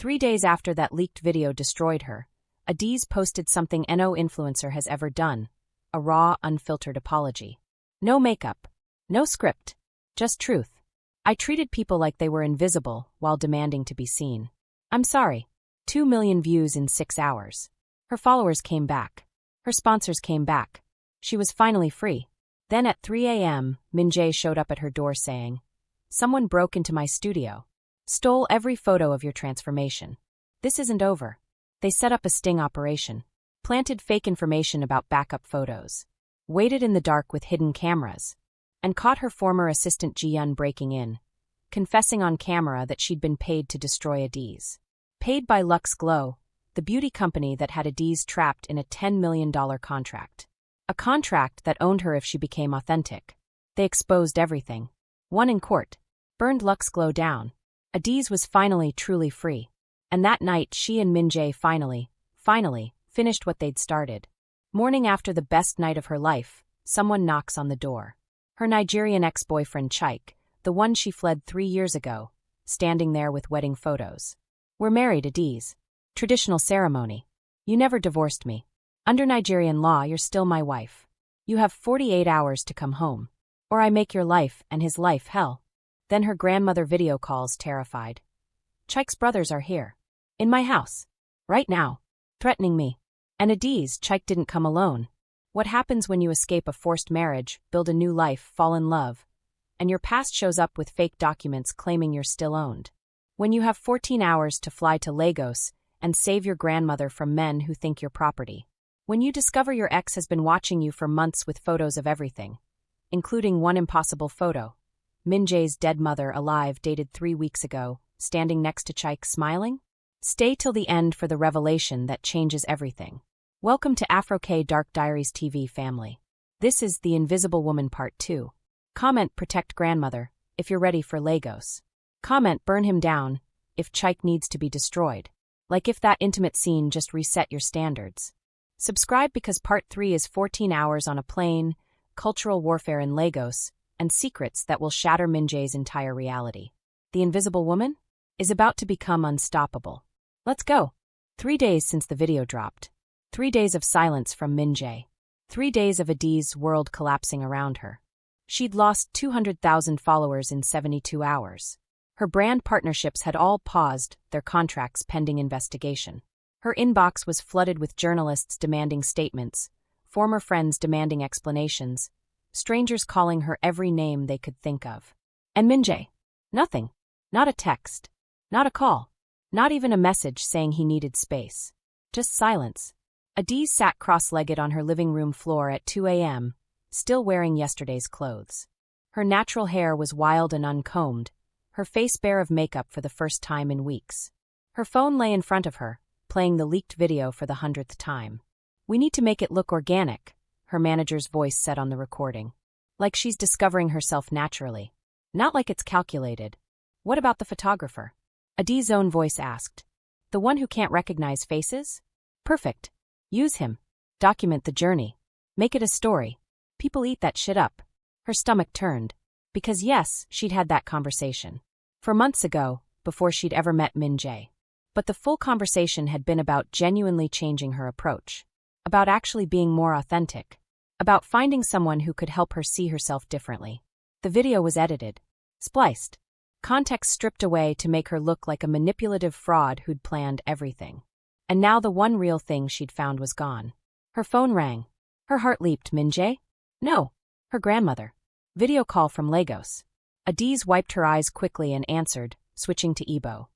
3 days after that leaked video destroyed her, Adiz posted something no influencer has ever done, a raw, unfiltered apology. No makeup. No script. Just truth. I treated people like they were invisible while demanding to be seen. I'm sorry. 2 million views in 6 hours. Her followers came back. Her sponsors came back. She was finally free. Then at 3 a.m., Min Jae showed up at her door saying, "Someone broke into my studio. Stole every photo of your transformation. This isn't over." They set up a sting operation. Planted fake information about backup photos. Waited in the dark with hidden cameras. And caught her former assistant Ji-Yun breaking in, confessing on camera that she'd been paid to destroy Adiz. Paid by Luxe Glow, the beauty company that had Adiz trapped in a $10 million contract. A contract that owned her if she became authentic. They exposed everything. Won in court. Burned Luxe Glow down. Adiz was finally truly free. And that night she and Min Jae finally, finished what they'd started. Morning after the best night of her life, someone knocks on the door. Her Nigerian ex-boyfriend Chike, the one she fled 3 years ago, standing there with wedding photos. "We're married, Adiz. Traditional ceremony. You never divorced me. Under Nigerian law, you're still my wife. You have 48 hours to come home. Or I make your life and his life hell." Then her grandmother video calls, terrified. "Chike's brothers are here. In my house. Right now. Threatening me." And Adiz, Chike didn't come alone. What happens when you escape a forced marriage, build a new life, fall in love, and your past shows up with fake documents claiming you're still owned? When you have 14 hours to fly to Lagos and save your grandmother from men who think you're property. When you discover your ex has been watching you for months with photos of everything, including one impossible photo. Min Jae's dead mother alive dated 3 weeks ago, standing next to Chike smiling? Stay till the end for the revelation that changes everything. Welcome to Afro-K Dark Diaries TV family. This is The Invisible Woman Part 2. Comment protect grandmother, if you're ready for Lagos. Comment burn him down, if Chike needs to be destroyed. Like if that intimate scene just reset your standards. Subscribe because Part 3 is 14 hours on a plane, cultural warfare in Lagos, and secrets that will shatter Min Jae's entire reality. The Invisible Woman is about to become unstoppable. Let's go. 3 days since the video dropped. 3 days of silence from Min Jae. 3 days of Adiz's world collapsing around her. She'd lost 200,000 followers in 72 hours. Her brand partnerships had all paused, their contracts pending investigation. Her inbox was flooded with journalists demanding statements, former friends demanding explanations, strangers calling her every name they could think of. And Min Jae? Nothing. Not a text. Not a call. Not even a message saying he needed space. Just silence. Adiz sat cross-legged on her living room floor at 2 a.m., still wearing yesterday's clothes. Her natural hair was wild and uncombed, her face bare of makeup for the first time in weeks. Her phone lay in front of her, playing the leaked video for the 100th time. "We need to make it look organic," her manager's voice said on the recording. "Like she's discovering herself naturally. Not like it's calculated." "What about the photographer?" Adiz's own voice asked. "The one who can't recognize faces? Perfect. Use him. Document the journey. Make it a story. People eat that shit up." Her stomach turned. Because yes, she'd had that conversation. For months ago, before she'd ever met Min Jae. But the full conversation had been about genuinely changing her approach. About actually being more authentic. About finding someone who could help her see herself differently. The video was edited. Spliced. Context stripped away to make her look like a manipulative fraud who'd planned everything. And now the one real thing she'd found was gone. Her phone rang. Her heart leaped. Min Jae? No. Her grandmother. Video call from Lagos. Adiz wiped her eyes quickly and answered, switching to Igbo.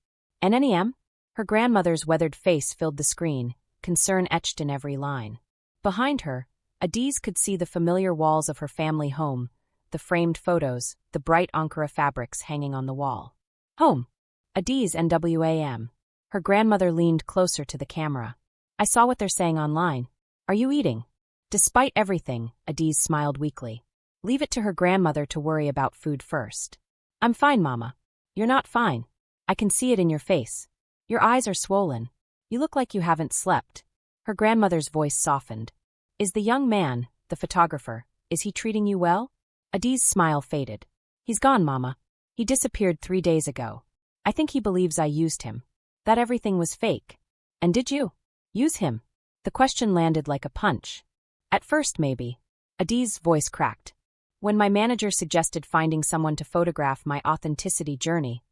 "NNEM?" Her grandmother's weathered face filled the screen, concern etched in every line. Behind her, Adiz could see the familiar walls of her family home, the framed photos, the bright Ankara fabrics hanging on the wall. "Home." Adiz NWAM. Her grandmother leaned closer to the camera. "I saw what they're saying online. Are you eating?" Despite everything, Adiz smiled weakly. Leave it to her grandmother to worry about food first. "I'm fine, Mama." "You're not fine. I can see it in your face. Your eyes are swollen. You look like you haven't slept." Her grandmother's voice softened. "Is the young man, the photographer, is he treating you well?" Adiz's smile faded. "He's gone, Mama. He disappeared 3 days ago. I think he believes I used him. That everything was fake. And did you use him? The question landed like a punch. At first, maybe. Adi's voice cracked. When my manager suggested finding someone to photograph my authenticity journey,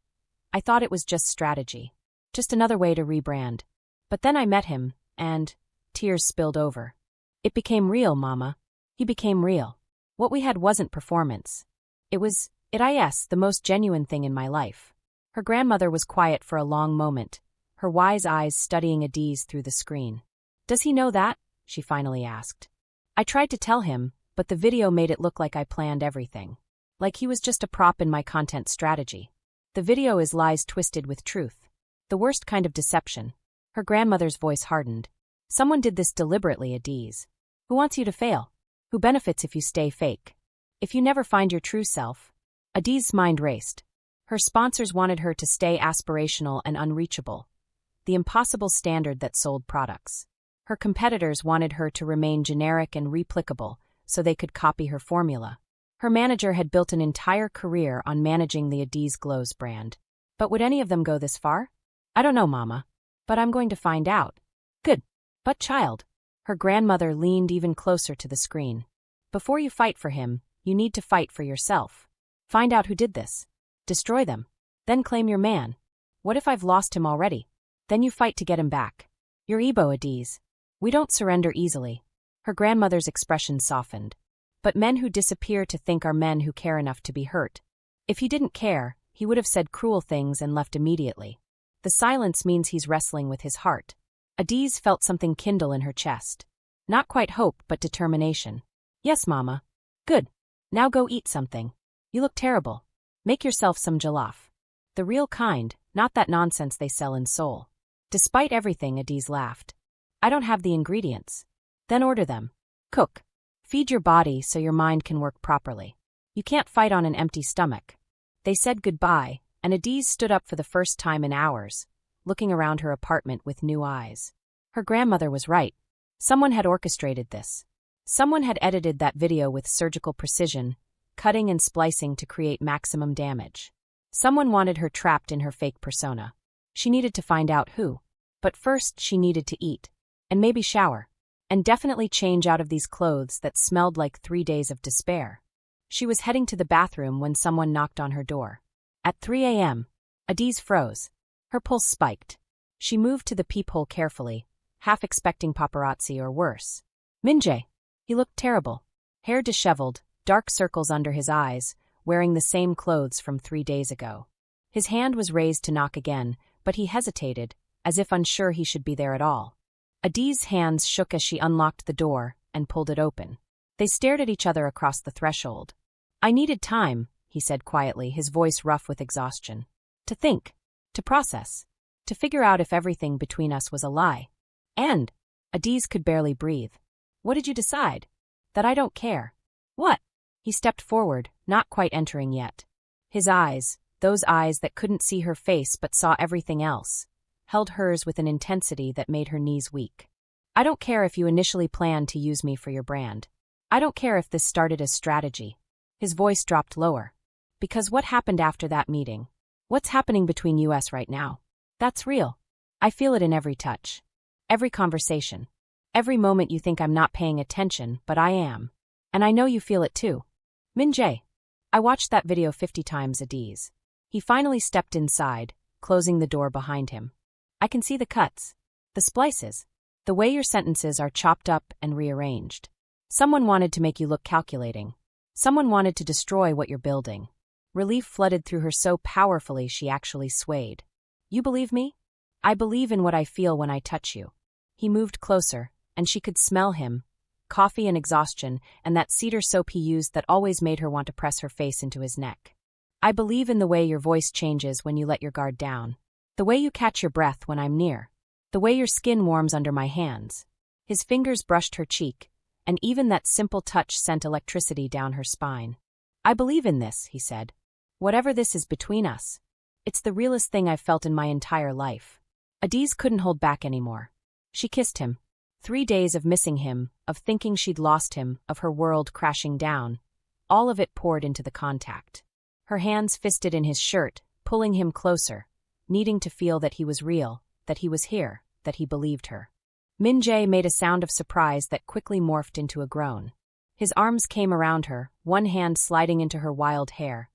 I thought it was just strategy. Just another way to rebrand. But then I met him, and tears spilled over. It became real, Mama. He became real. What we had wasn't performance. It was, the most genuine thing in my life. Her grandmother was quiet for a long moment, her wise eyes studying Adiz through the screen. Does he know that? She finally asked. I tried to tell him, but the video made it look like I planned everything. Like he was just a prop in my content strategy. The video is lies twisted with truth. The worst kind of deception. Her grandmother's voice hardened. Someone did this deliberately, Adiz. Who wants you to fail? Who benefits if you stay fake? If you never find your true self? Adiz's mind raced. Her sponsors wanted her to stay aspirational and unreachable. The impossible standard that sold products. Her competitors wanted her to remain generic and replicable, so they could copy her formula. Her manager had built an entire career on managing the Adiz Glows brand. But would any of them go this far? I don't know, Mama. But I'm going to find out. Good. But child. Her grandmother leaned even closer to the screen. Before you fight for him, you need to fight for yourself. Find out who did this. Destroy them. Then claim your man. What if I've lost him already? Then you fight to get him back. You're Igbo, Adiz. We don't surrender easily. Her grandmother's expression softened. But men who disappear to think are men who care enough to be hurt. If he didn't care, he would have said cruel things and left immediately. The silence means he's wrestling with his heart. Adiz felt something kindle in her chest. Not quite hope, but determination. Yes, Mama. Good. Now go eat something. You look terrible. Make yourself some jollof. The real kind, not that nonsense they sell in Seoul. Despite everything, Adiz laughed. I don't have the ingredients. Then order them. Cook. Feed your body so your mind can work properly. You can't fight on an empty stomach. They said goodbye, and Adiz stood up for the first time in hours, looking around her apartment with new eyes. Her grandmother was right. Someone had orchestrated this. Someone had edited that video with surgical precision, cutting and splicing to create maximum damage. Someone wanted her trapped in her fake persona. She needed to find out who. But first she needed to eat. And maybe shower. And definitely change out of these clothes that smelled like 3 days of despair. She was heading to the bathroom when someone knocked on her door. At 3 a.m., Adiz froze. Her pulse spiked. She moved to the peephole carefully, half expecting paparazzi or worse. Minjae. He looked terrible. Hair disheveled, dark circles under his eyes, wearing the same clothes from 3 days ago. His hand was raised to knock again, but he hesitated, as if unsure he should be there at all. Adiz's hands shook as she unlocked the door and pulled it open. They stared at each other across the threshold. I needed time, he said quietly, his voice rough with exhaustion. To think. To process. To figure out if everything between us was a lie. And Adiz could barely breathe. What did you decide? That I don't care. What? He stepped forward, not quite entering yet. His eyes, those eyes that couldn't see her face but saw everything else, held hers with an intensity that made her knees weak. I don't care if you initially planned to use me for your brand. I don't care if this started as strategy. His voice dropped lower. Because what happened after that meeting? What's happening between us right now? That's real. I feel it in every touch. Every conversation. Every moment you think I'm not paying attention, but I am. And I know you feel it too. Minjae. I watched that video 50 times, Adiz. He finally stepped inside, closing the door behind him. I can see the cuts. The splices. The way your sentences are chopped up and rearranged. Someone wanted to make you look calculating. Someone wanted to destroy what you're building. Relief flooded through her so powerfully she actually swayed. You believe me? I believe in what I feel when I touch you. He moved closer, and she could smell him. Coffee and exhaustion, and that cedar soap he used that always made her want to press her face into his neck. I believe in the way your voice changes when you let your guard down. The way you catch your breath when I'm near. The way your skin warms under my hands. His fingers brushed her cheek, and even that simple touch sent electricity down her spine. I believe in this, he said. Whatever this is between us. It's the realest thing I've felt in my entire life. Adiz couldn't hold back anymore. She kissed him. 3 days of missing him, of thinking she'd lost him, of her world crashing down. All of it poured into the contact. Her hands fisted in his shirt, pulling him closer, needing to feel that he was real, that he was here, that he believed her. Min-jae made a sound of surprise that quickly morphed into a groan. His arms came around her, one hand sliding into her wild hair,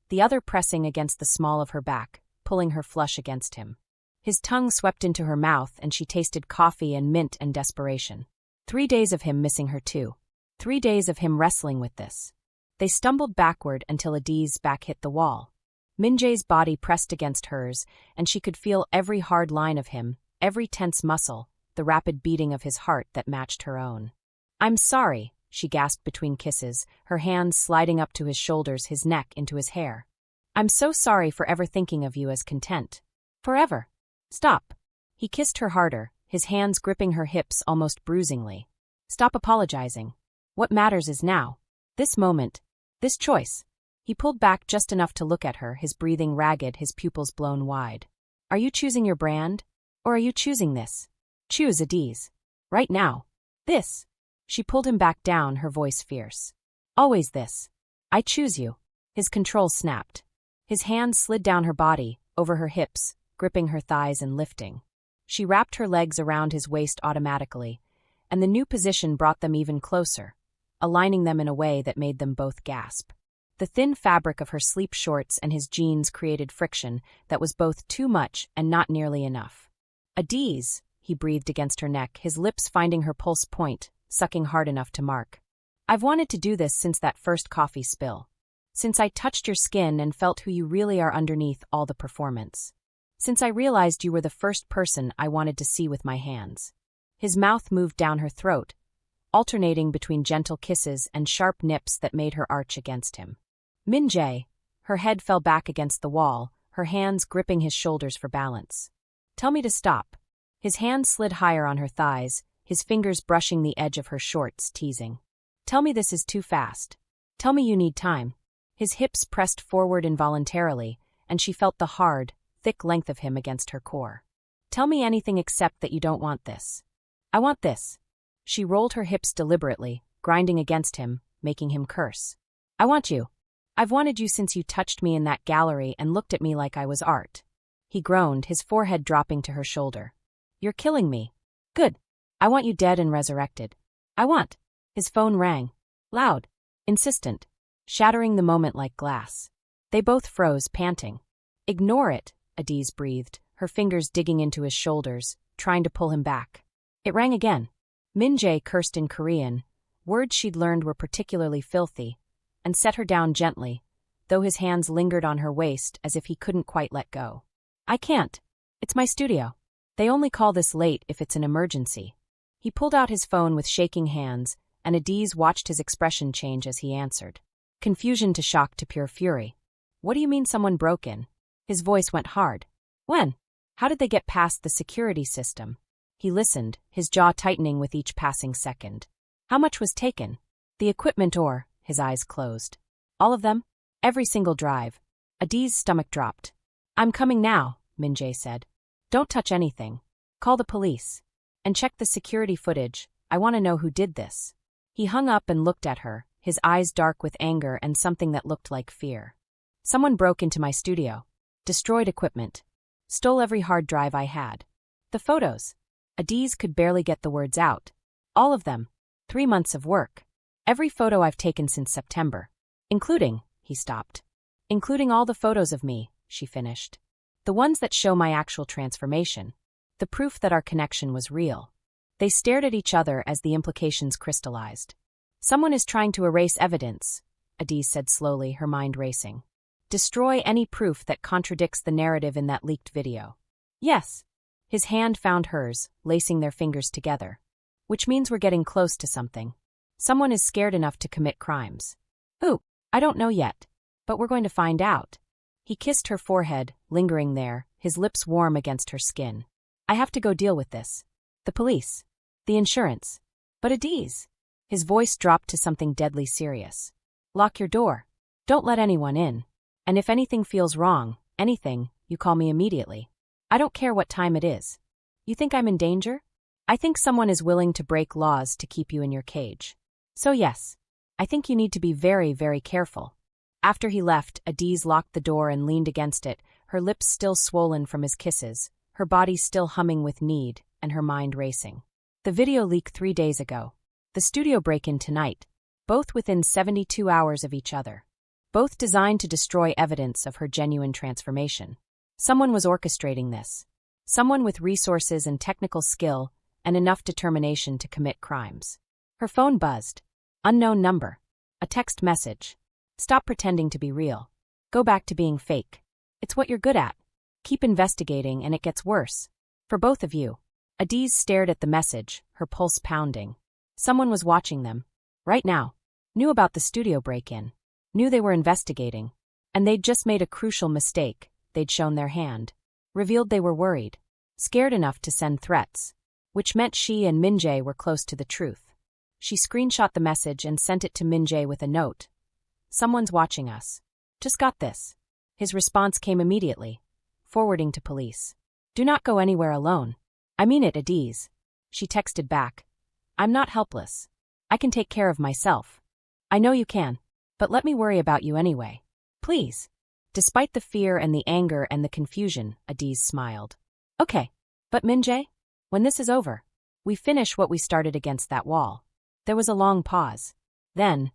the other pressing against the small of her back, pulling her flush against him. His tongue swept into her mouth and she tasted coffee and mint and desperation. 3 days of him missing her too. 3 days of him wrestling with this. They stumbled backward until Adi's back hit the wall. Min-jae's body pressed against hers, and she could feel every hard line of him, every tense muscle, the rapid beating of his heart that matched her own. "I'm sorry," she gasped between kisses, her hands sliding up to his shoulders, his neck into his hair. "I'm so sorry for ever thinking of you as content. Forever. Stop." He kissed her harder, his hands gripping her hips almost bruisingly. "Stop apologizing. What matters is now. This moment. This choice." He pulled back just enough to look at her, his breathing ragged, his pupils blown wide. "Are you choosing your brand? Or are you choosing this? Choose Adi's. Right now. This." She pulled him back down, her voice fierce. "Always this. I choose you." His control snapped. His hands slid down her body, over her hips, gripping her thighs and lifting. She wrapped her legs around his waist automatically, and the new position brought them even closer, aligning them in a way that made them both gasp. The thin fabric of her sleep shorts and his jeans created friction that was both too much and not nearly enough. "Adi's," he breathed against her neck, his lips finding her pulse point, sucking hard enough to mark. "I've wanted to do this since that first coffee spill. Since I touched your skin and felt who you really are underneath all the performance. Since I realized you were the first person I wanted to see with my hands." His mouth moved down her throat, alternating between gentle kisses and sharp nips that made her arch against him. Min-jae, her head fell back against the wall, her hands gripping his shoulders for balance. "Tell me to stop." His hands slid higher on her thighs, his fingers brushing the edge of her shorts, teasing. "Tell me this is too fast. Tell me you need time." His hips pressed forward involuntarily, and she felt the hard, thick length of him against her core. "Tell me anything except that you don't want this." "I want this." She rolled her hips deliberately, grinding against him, making him curse. "I want you. I've wanted you since you touched me in that gallery and looked at me like I was art." He groaned, his forehead dropping to her shoulder. "You're killing me." "Good. I want you dead and resurrected. I want." His phone rang. Loud. Insistent. Shattering the moment like glass. They both froze, panting. "Ignore it," Adiz breathed, her fingers digging into his shoulders, trying to pull him back. It rang again. Min-jae cursed in Korean, words she'd learned were particularly filthy, and set her down gently, though his hands lingered on her waist as if he couldn't quite let go. "I can't. It's my studio. They only call this late if it's an emergency." He pulled out his phone with shaking hands, and Adiz watched his expression change as he answered. Confusion to shock to pure fury. "What do you mean someone broke in?" His voice went hard. "When? How did they get past the security system?" He listened, his jaw tightening with each passing second. "How much was taken? The equipment or?" His eyes closed. "All of them? Every single drive." Adiz's stomach dropped. "I'm coming now," Min-jae said. "Don't touch anything. Call the police. And check the security footage. I want to know who did this." He hung up and looked at her, his eyes dark with anger and something that looked like fear. "Someone broke into my studio. Destroyed equipment. Stole every hard drive I had. The photos." Adiz could barely get the words out. "All of them. 3 months of work. Every photo I've taken since September. Including," he stopped. "Including all the photos of me," she finished. "The ones that show my actual transformation. The proof that our connection was real." They stared at each other as the implications crystallized. "Someone is trying to erase evidence," Adiz said slowly, her mind racing. "Destroy any proof that contradicts the narrative in that leaked video." "Yes." His hand found hers, lacing their fingers together. "Which means we're getting close to something. Someone is scared enough to commit crimes." "Who? I don't know yet. But we're going to find out." He kissed her forehead, lingering there, his lips warm against her skin. "I have to go deal with this. The police. The insurance." "But Adiz." His voice dropped to something deadly serious. "Lock your door. Don't let anyone in. And if anything feels wrong, anything, you call me immediately. I don't care what time it is. You think I'm in danger? I think someone is willing to break laws to keep you in your cage. So yes, I think you need to be very, very careful." After he left, Adiz locked the door and leaned against it, her lips still swollen from his kisses, her body still humming with need, and her mind racing. The video leak 3 days ago. The studio break-in tonight. Both within 72 hours of each other. Both designed to destroy evidence of her genuine transformation. Someone was orchestrating this. Someone with resources and technical skill and enough determination to commit crimes. Her phone buzzed. Unknown number. A text message. Stop pretending to be real. Go back to being fake. It's what you're good at. Keep investigating and it gets worse. For both of you. Adiz stared at the message, her pulse pounding. Someone was watching them. Right now. Knew about the studio break-in. Knew they were investigating. And they'd just made a crucial mistake. They'd shown their hand. Revealed they were worried. Scared enough to send threats. Which meant she and Min-jae were close to the truth. She screenshot the message and sent it to Min-jae with a note. Someone's watching us. Just got this. His response came immediately. Forwarding to police. Do not go anywhere alone. I mean it, Adiz. She texted back. I'm not helpless. I can take care of myself. I know you can. But let me worry about you anyway. Please. Despite the fear and the anger and the confusion, Adiz smiled. Okay. But Min-jae? When this is over, we finish what we started against that wall. There was a long pause. Then,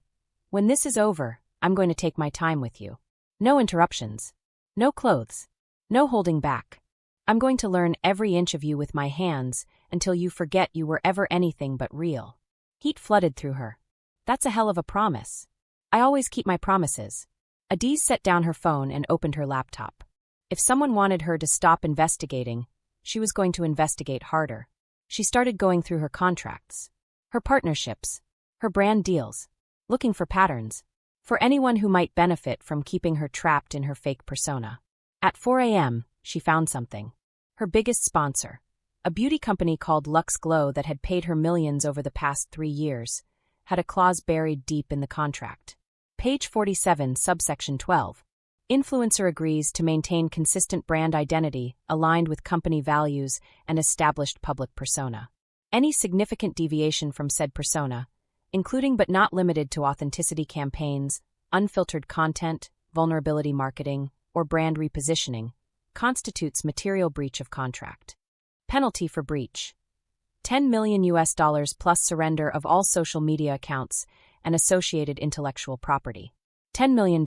when this is over, I'm going to take my time with you. No interruptions. No clothes. No holding back. I'm going to learn every inch of you with my hands until you forget you were ever anything but real. Heat flooded through her. That's a hell of a promise. I always keep my promises. Adiz set down her phone and opened her laptop. If someone wanted her to stop investigating, she was going to investigate harder. She started going through her contracts, her partnerships, her brand deals, looking for patterns, for anyone who might benefit from keeping her trapped in her fake persona. At 4 a.m., she found something. Her biggest sponsor, a beauty company called Luxe Glow that had paid her millions over the past 3 years, had a clause buried deep in the contract. Page 47, subsection 12. Influencer agrees to maintain consistent brand identity aligned with company values and established public persona. Any significant deviation from said persona, including but not limited to authenticity campaigns, unfiltered content, vulnerability marketing, or brand repositioning, constitutes material breach of contract. Penalty for breach: $10 million plus surrender of all social media accounts and associated intellectual property. $10 million.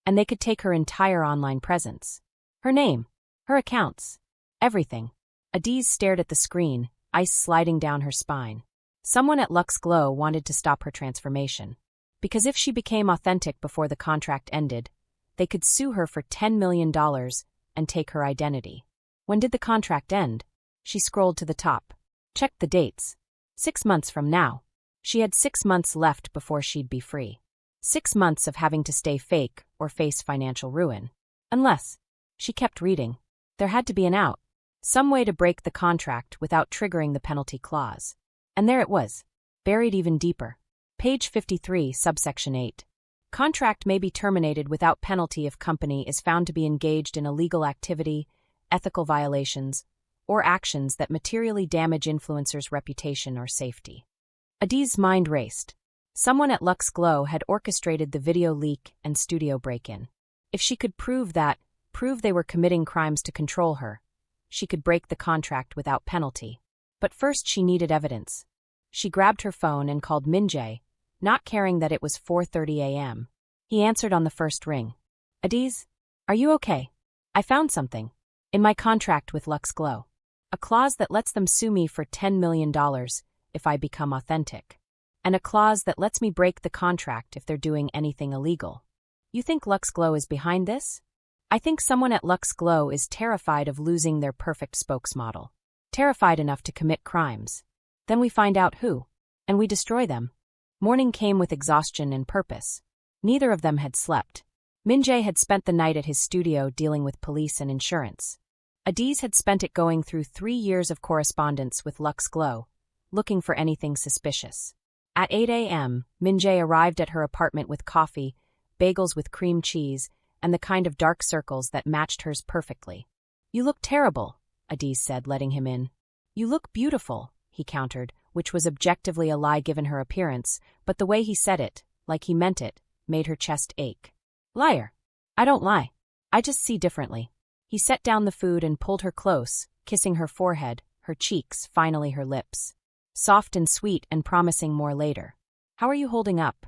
And they could take her entire online presence. Her name, her accounts, everything. Adiz stared at the screen, ice sliding down her spine. Someone at Luxe Glow wanted to stop her transformation. Because if she became authentic before the contract ended, they could sue her for $10 million and take her identity. When did the contract end? She scrolled to the top. Checked the dates. 6 months from now. She had 6 months left before she'd be free. 6 months of having to stay fake or face financial ruin. Unless, she kept reading, there had to be an out. Some way to break the contract without triggering the penalty clause. And there it was, buried even deeper. Page 53, subsection 8. Contract may be terminated without penalty if company is found to be engaged in illegal activity, ethical violations, or actions that materially damage influencers' reputation or safety. Adiz's mind raced. Someone at Luxe Glow had orchestrated the video leak and studio break-in. If she could prove they were committing crimes to control her, she could break the contract without penalty. But first she needed evidence. She grabbed her phone and called Min-jae, not caring that it was 4:30 a.m. He answered on the first ring. Adiz, are you okay? I found something. In my contract with Luxe Glow. A clause that lets them sue me for $10 million if I become authentic. And a clause that lets me break the contract if they're doing anything illegal. You think Luxe Glow is behind this? I think someone at Luxe Glow is terrified of losing their perfect spokesmodel. Terrified enough to commit crimes. Then we find out who. And we destroy them. Morning came with exhaustion and purpose. Neither of them had slept. Min-jae had spent the night at his studio dealing with police and insurance. Adiz had spent it going through 3 years of correspondence with Luxe Glow, looking for anything suspicious. At 8 a.m., Min-jae arrived at her apartment with coffee, bagels with cream cheese, and the kind of dark circles that matched hers perfectly. You look terrible, Adiz said, letting him in. You look beautiful, he countered, which was objectively a lie given her appearance, but the way he said it, like he meant it, made her chest ache. Liar. I don't lie. I just see differently. He set down the food and pulled her close, kissing her forehead, her cheeks, finally her lips. Soft and sweet and promising more later. How are you holding up?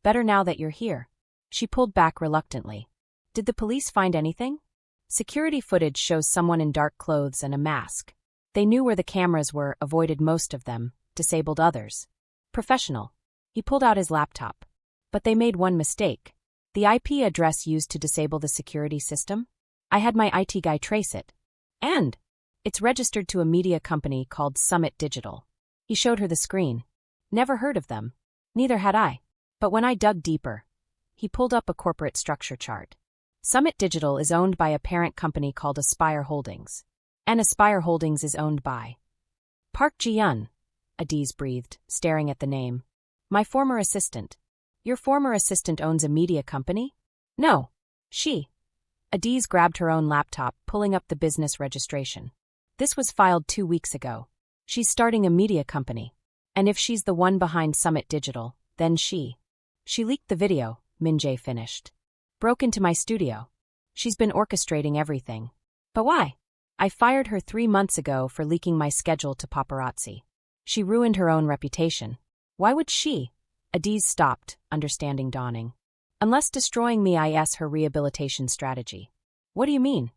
Better now that you're here. She pulled back reluctantly. Did the police find anything? Security footage shows someone in dark clothes and a mask. They knew where the cameras were, avoided most of them, disabled others. Professional. He pulled out his laptop. But they made one mistake. The IP address used to disable the security system? I had my IT guy trace it. And it's registered to a media company called Summit Digital. He showed her the screen. Never heard of them. Neither had I. But when I dug deeper, he pulled up a corporate structure chart. Summit Digital is owned by a parent company called Aspire Holdings. And Aspire Holdings is owned by Park Ji-yeon, Adiz breathed, staring at the name. My former assistant. Your former assistant owns a media company? No. She. Adiz grabbed her own laptop, pulling up the business registration. This was filed 2 weeks ago. She's starting a media company. And if she's the one behind Summit Digital, then she leaked the video, Min-jae finished. Broke into my studio. She's been orchestrating everything. But why? I fired her 3 months ago for leaking my schedule to paparazzi. She ruined her own reputation. Why would she? Adiz stopped, understanding dawning. Unless destroying me is her rehabilitation strategy. What do you mean?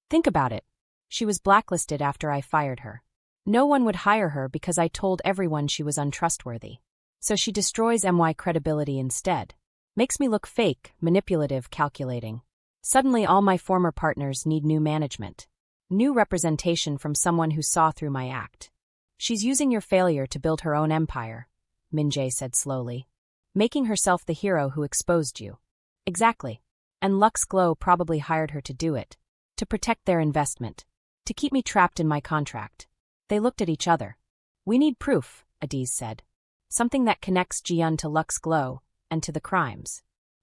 Think about it. She was blacklisted after I fired her. No one would hire her because I told everyone she was untrustworthy. So she destroys my credibility instead. Makes me look fake, manipulative, calculating. Suddenly all my former partners need new management. New representation from someone who saw through my act. She's using your failure to build her own empire, Min-jae said slowly. Making herself the hero who exposed you. Exactly. And Lux Glow probably hired her to do it. To protect their investment. To keep me trapped in my contract. They looked at each other. We need proof, Adiz said. Something that connects Ji-yeon to Lux Glow, and to the crimes.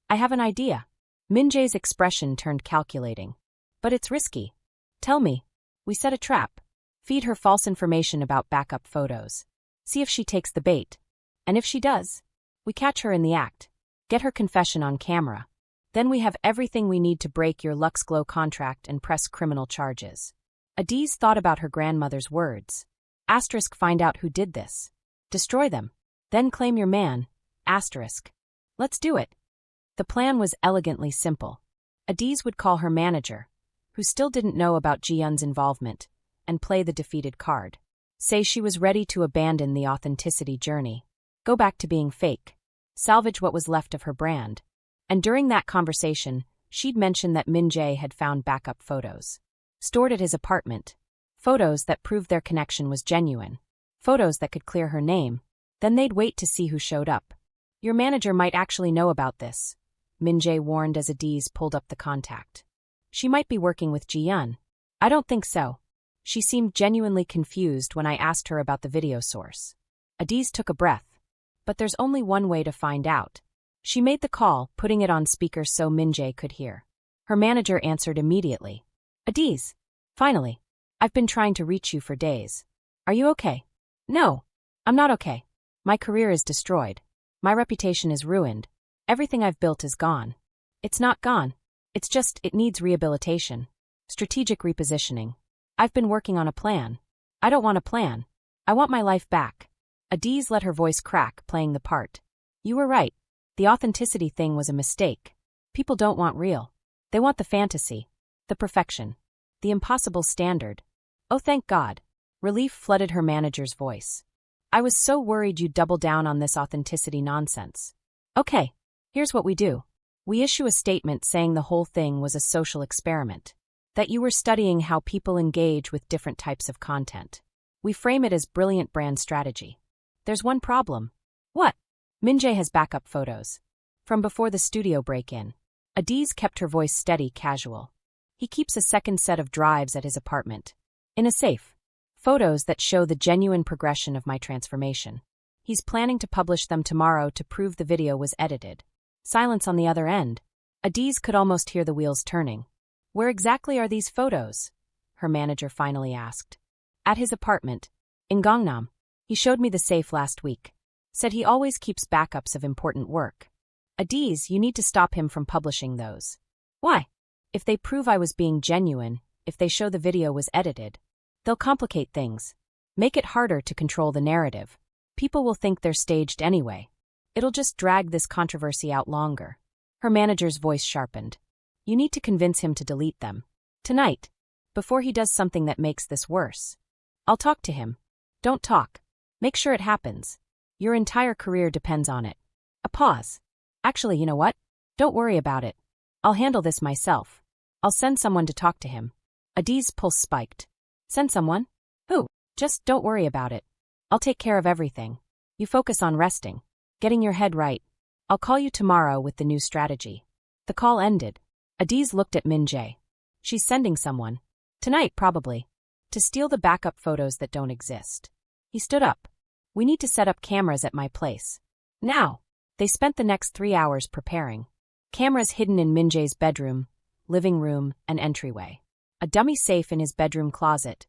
I have an idea. Min-jae's expression turned calculating. But it's risky. Tell me. We set a trap. Feed her false information about backup photos. See if she takes the bait. And if she does, we catch her in the act. Get her confession on camera. Then we have everything we need to break your Lux Glow contract and press criminal charges. Adiz thought about her grandmother's words. Asterisk find out who did this. Destroy them. Then claim your man. Asterisk. Let's do it. The plan was elegantly simple. Adiz would call her manager, who still didn't know about Ji-yeon's involvement, and play the defeated card. Say she was ready to abandon the authenticity journey. Go back to being fake. Salvage what was left of her brand. And during that conversation, she'd mentioned that Min-jae had found backup photos. Stored at his apartment. Photos that proved their connection was genuine. Photos that could clear her name. Then they'd wait to see who showed up. Your manager might actually know about this, Min-jae warned as Adiz pulled up the contact. She might be working with Ji-yeon. I don't think so. She seemed genuinely confused when I asked her about the video source. Adiz took a breath. But there's only one way to find out. She made the call, putting it on speaker so Min-jae could hear. Her manager answered immediately. Adiz. Finally. I've been trying to reach you for days. Are you okay? No. I'm not okay. My career is destroyed. My reputation is ruined. Everything I've built is gone. It's not gone. It's just, it needs rehabilitation. Strategic repositioning. I've been working on a plan. I don't want a plan. I want my life back. Adiz let her voice crack, playing the part. You were right. The authenticity thing was a mistake. People don't want real. They want the fantasy. The perfection. The impossible standard. Oh, thank God. Relief flooded her manager's voice. I was so worried you'd double down on this authenticity nonsense. Okay, here's what we do. We issue a statement saying the whole thing was a social experiment. That you were studying how people engage with different types of content. We frame it as brilliant brand strategy. There's one problem. What? Min-jae has backup photos. From before the studio break-in. Adiz kept her voice steady, casual. He keeps a second set of drives at his apartment. In a safe. Photos that show the genuine progression of my transformation. He's planning to publish them tomorrow to prove the video was edited. Silence on the other end. Adiz could almost hear the wheels turning. Where exactly are these photos? Her manager finally asked. At his apartment. In Gangnam. He showed me the safe last week. Said he always keeps backups of important work. Adiz, you need to stop him from publishing those. Why? If they prove I was being genuine, if they show the video was edited, they'll complicate things. Make it harder to control the narrative. People will think they're staged anyway. It'll just drag this controversy out longer. Her manager's voice sharpened. You need to convince him to delete them. Tonight. Before he does something that makes this worse. I'll talk to him. Don't talk. Make sure it happens. Your entire career depends on it. A pause. Actually, you know what? Don't worry about it. I'll handle this myself. I'll send someone to talk to him. Adi's pulse spiked. Send someone? Who? Just don't worry about it. I'll take care of everything. You focus on resting. Getting your head right. I'll call you tomorrow with the new strategy. The call ended. Adiz looked at Min Jae. She's sending someone. Tonight, probably. To steal the backup photos that don't exist. He stood up. We need to set up cameras at my place. Now. They spent the next 3 hours preparing. Cameras hidden in Min Jae's bedroom, living room, and entryway. A dummy safe in his bedroom closet.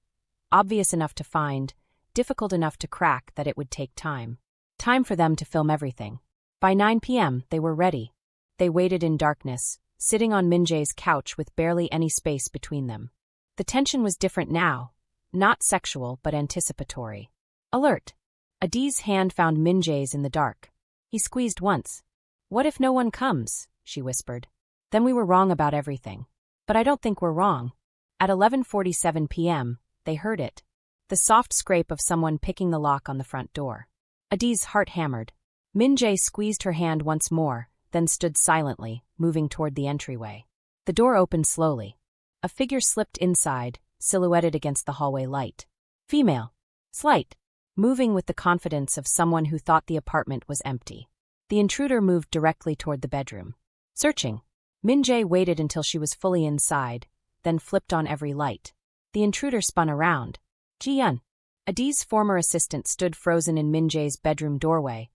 Obvious enough to find, difficult enough to crack that it would take time. Time for them to film everything. By 9 p.m., they were ready. They waited in darkness, sitting on Min Jae's couch with barely any space between them. The tension was different now. Not sexual, but anticipatory. Alert. Adi's hand found Min Jae's in the dark. He squeezed once. What if no one comes? She whispered. Then we were wrong about everything. But I don't think we're wrong. At 11:47 p.m., they heard it. The soft scrape of someone picking the lock on the front door. Adi's heart hammered. Min Jae squeezed her hand once more, then stood silently, moving toward the entryway. The door opened slowly. A figure slipped inside, silhouetted against the hallway light. Female. Slight. Moving with the confidence of someone who thought the apartment was empty. The intruder moved directly toward the bedroom. Searching. Min Jae waited until she was fully inside, then flipped on every light. The intruder spun around. Ji-yeon. Adi's former assistant stood frozen in Min Jae's bedroom doorway,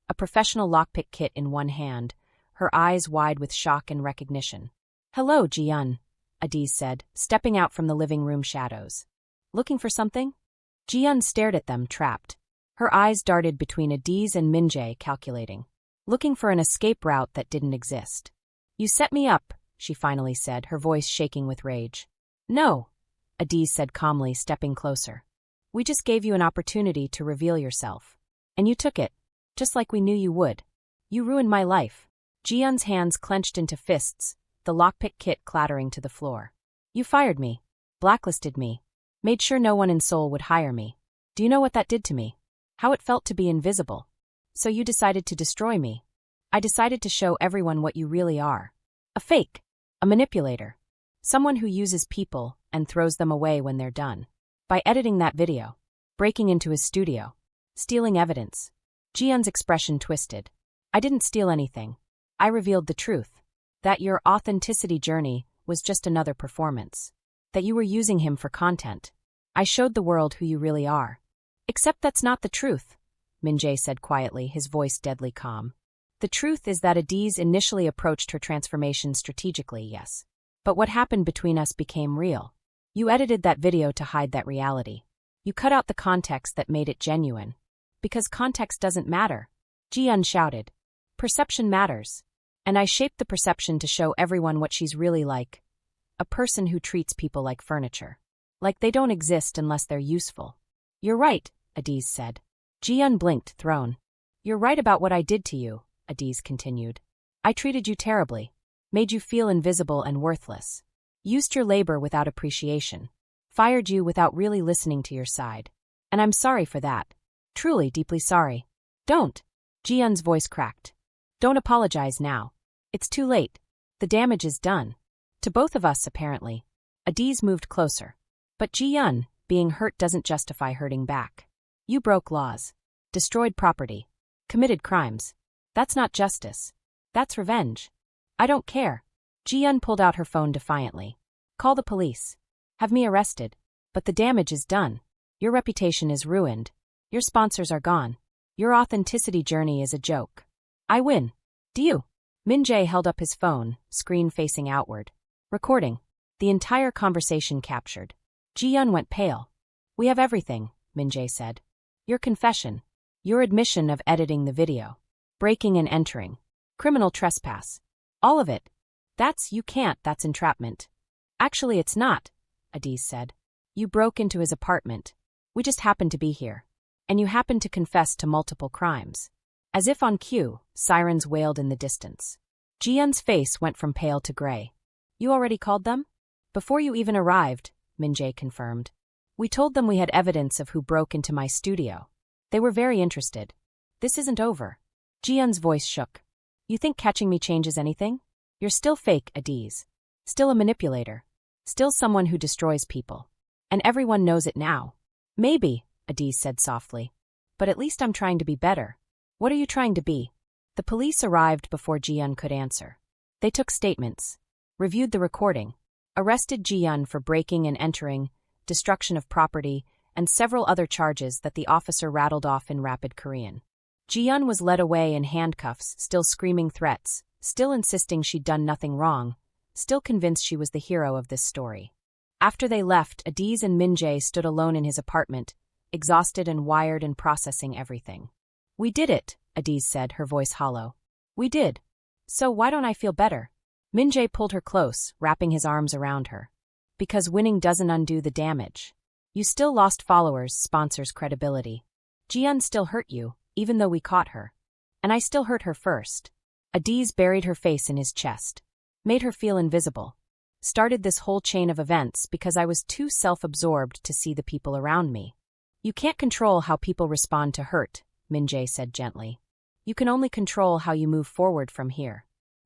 a professional lockpick kit in one hand, her eyes wide with shock and recognition. Hello, Ji-yeon, Adi said, stepping out from the living room shadows. Looking for something? Ji-yeon stared at them, trapped. Her eyes darted between Adi's and Min Jae, calculating. Looking for an escape route that didn't exist. You set me up, she finally said, her voice shaking with rage. No, Adi said calmly, stepping closer. We just gave you an opportunity to reveal yourself. And you took it, just like we knew you would. You ruined my life. Ji-yeon's hands clenched into fists, the lockpick kit clattering to the floor. You fired me, blacklisted me, made sure no one in Seoul would hire me. Do you know what that did to me? How it felt to be invisible. So you decided to destroy me. I decided to show everyone what you really are. A fake. A manipulator. Someone who uses people and throws them away when they're done. By editing that video. Breaking into his studio. Stealing evidence. Ji-yeon's expression twisted. I didn't steal anything. I revealed the truth. That your authenticity journey was just another performance. That you were using him for content. I showed the world who you really are. Except that's not the truth, Min Jae said quietly, his voice deadly calm. The truth is that Adiz initially approached her transformation strategically, yes. But what happened between us became real. You edited that video to hide that reality. You cut out the context that made it genuine. Because context doesn't matter. Ji-yeon shouted. Perception matters. And I shaped the perception to show everyone what she's really like. A person who treats people like furniture. Like they don't exist unless they're useful. You're right, Adiz said. Ji-yeon blinked, thrown. You're right about what I did to you, Adiz continued. I treated you terribly. Made you feel invisible and worthless. Used your labor without appreciation. Fired you without really listening to your side. And I'm sorry for that. Truly, deeply sorry. Don't. Ji-yeon's voice cracked. Don't apologize now. It's too late. The damage is done. To both of us, apparently. Adiz moved closer. But Ji-yeon, being hurt doesn't justify hurting back. You broke laws. Destroyed property. Committed crimes. That's not justice. That's revenge. I don't care. Ji-yeon pulled out her phone defiantly. Call the police. Have me arrested. But the damage is done. Your reputation is ruined. Your sponsors are gone. Your authenticity journey is a joke. I win. Do you? Min Jae held up his phone, screen facing outward. Recording. The entire conversation captured. Ji-yeon went pale. We have everything, Min Jae said. Your confession. Your admission of editing the video. Breaking and entering. Criminal trespass. All of it. You can't, that's entrapment. Actually, it's not, Adiz said. You broke into his apartment. We just happened to be here. And you happened to confess to multiple crimes. As if on cue, sirens wailed in the distance. Ji-Yun's face went from pale to gray. You already called them? Before you even arrived, Min-jae confirmed. We told them we had evidence of who broke into my studio. They were very interested. This isn't over. Ji-Yun's voice shook. You think catching me changes anything? You're still fake, Adiz. Still a manipulator. Still someone who destroys people. And everyone knows it now. Maybe, Adiz said softly. But at least I'm trying to be better. What are you trying to be? The police arrived before Ji-Yun could answer. They took statements, reviewed the recording, arrested Ji-Yun for breaking and entering, destruction of property, and several other charges that the officer rattled off in rapid Korean. Ji-Yun was led away in handcuffs, still screaming threats, still insisting she'd done nothing wrong, still convinced she was the hero of this story. After they left, Adiz and Min-jae stood alone in his apartment, exhausted and wired and processing everything. We did it, Adiz said, her voice hollow. We did. So why don't I feel better? Min-jae pulled her close, wrapping his arms around her. Because winning doesn't undo the damage. You still lost followers, sponsors, credibility. Ji-Yun still hurt you, even though we caught her. And I still hurt her first. Adiz buried her face in his chest. Made her feel invisible. Started this whole chain of events because I was too self-absorbed to see the people around me. You can't control how people respond to hurt, Min-jae said gently. You can only control how you move forward from here.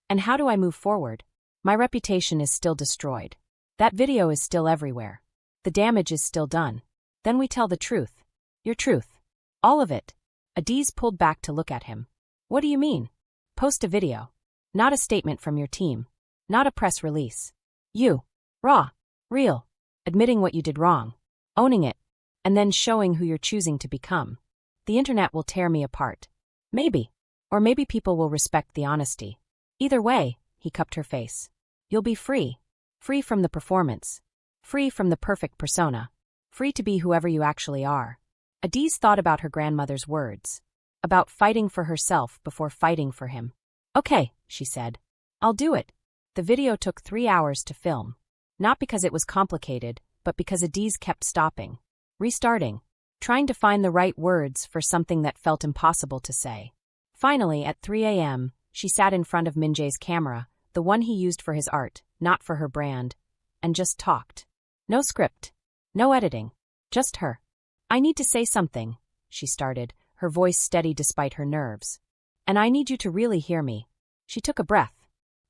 And how do I move forward? My reputation is still destroyed. That video is still everywhere. The damage is still done. Then we tell the truth. Your truth. All of it. Adiz pulled back to look at him. What do you mean? Post a video. Not a statement from your team. Not a press release. You. Raw. Real. Admitting what you did wrong. Owning it. And then showing who you're choosing to become. The internet will tear me apart. Maybe. Or maybe people will respect the honesty. Either way, he cupped her face. You'll be free. Free from the performance. Free from the perfect persona. Free to be whoever you actually are. Adiz thought about her grandmother's words. About fighting for herself before fighting for him. Okay, she said. I'll do it. The video took 3 hours to film. Not because it was complicated, but because Adiz kept stopping. Restarting. Trying to find the right words for something that felt impossible to say. Finally, at 3 a.m., she sat in front of Min-jae's camera, the one he used for his art, not for her brand, and just talked. No script. No editing. Just her. I need to say something, she started, her voice steady despite her nerves. And I need you to really hear me. She took a breath.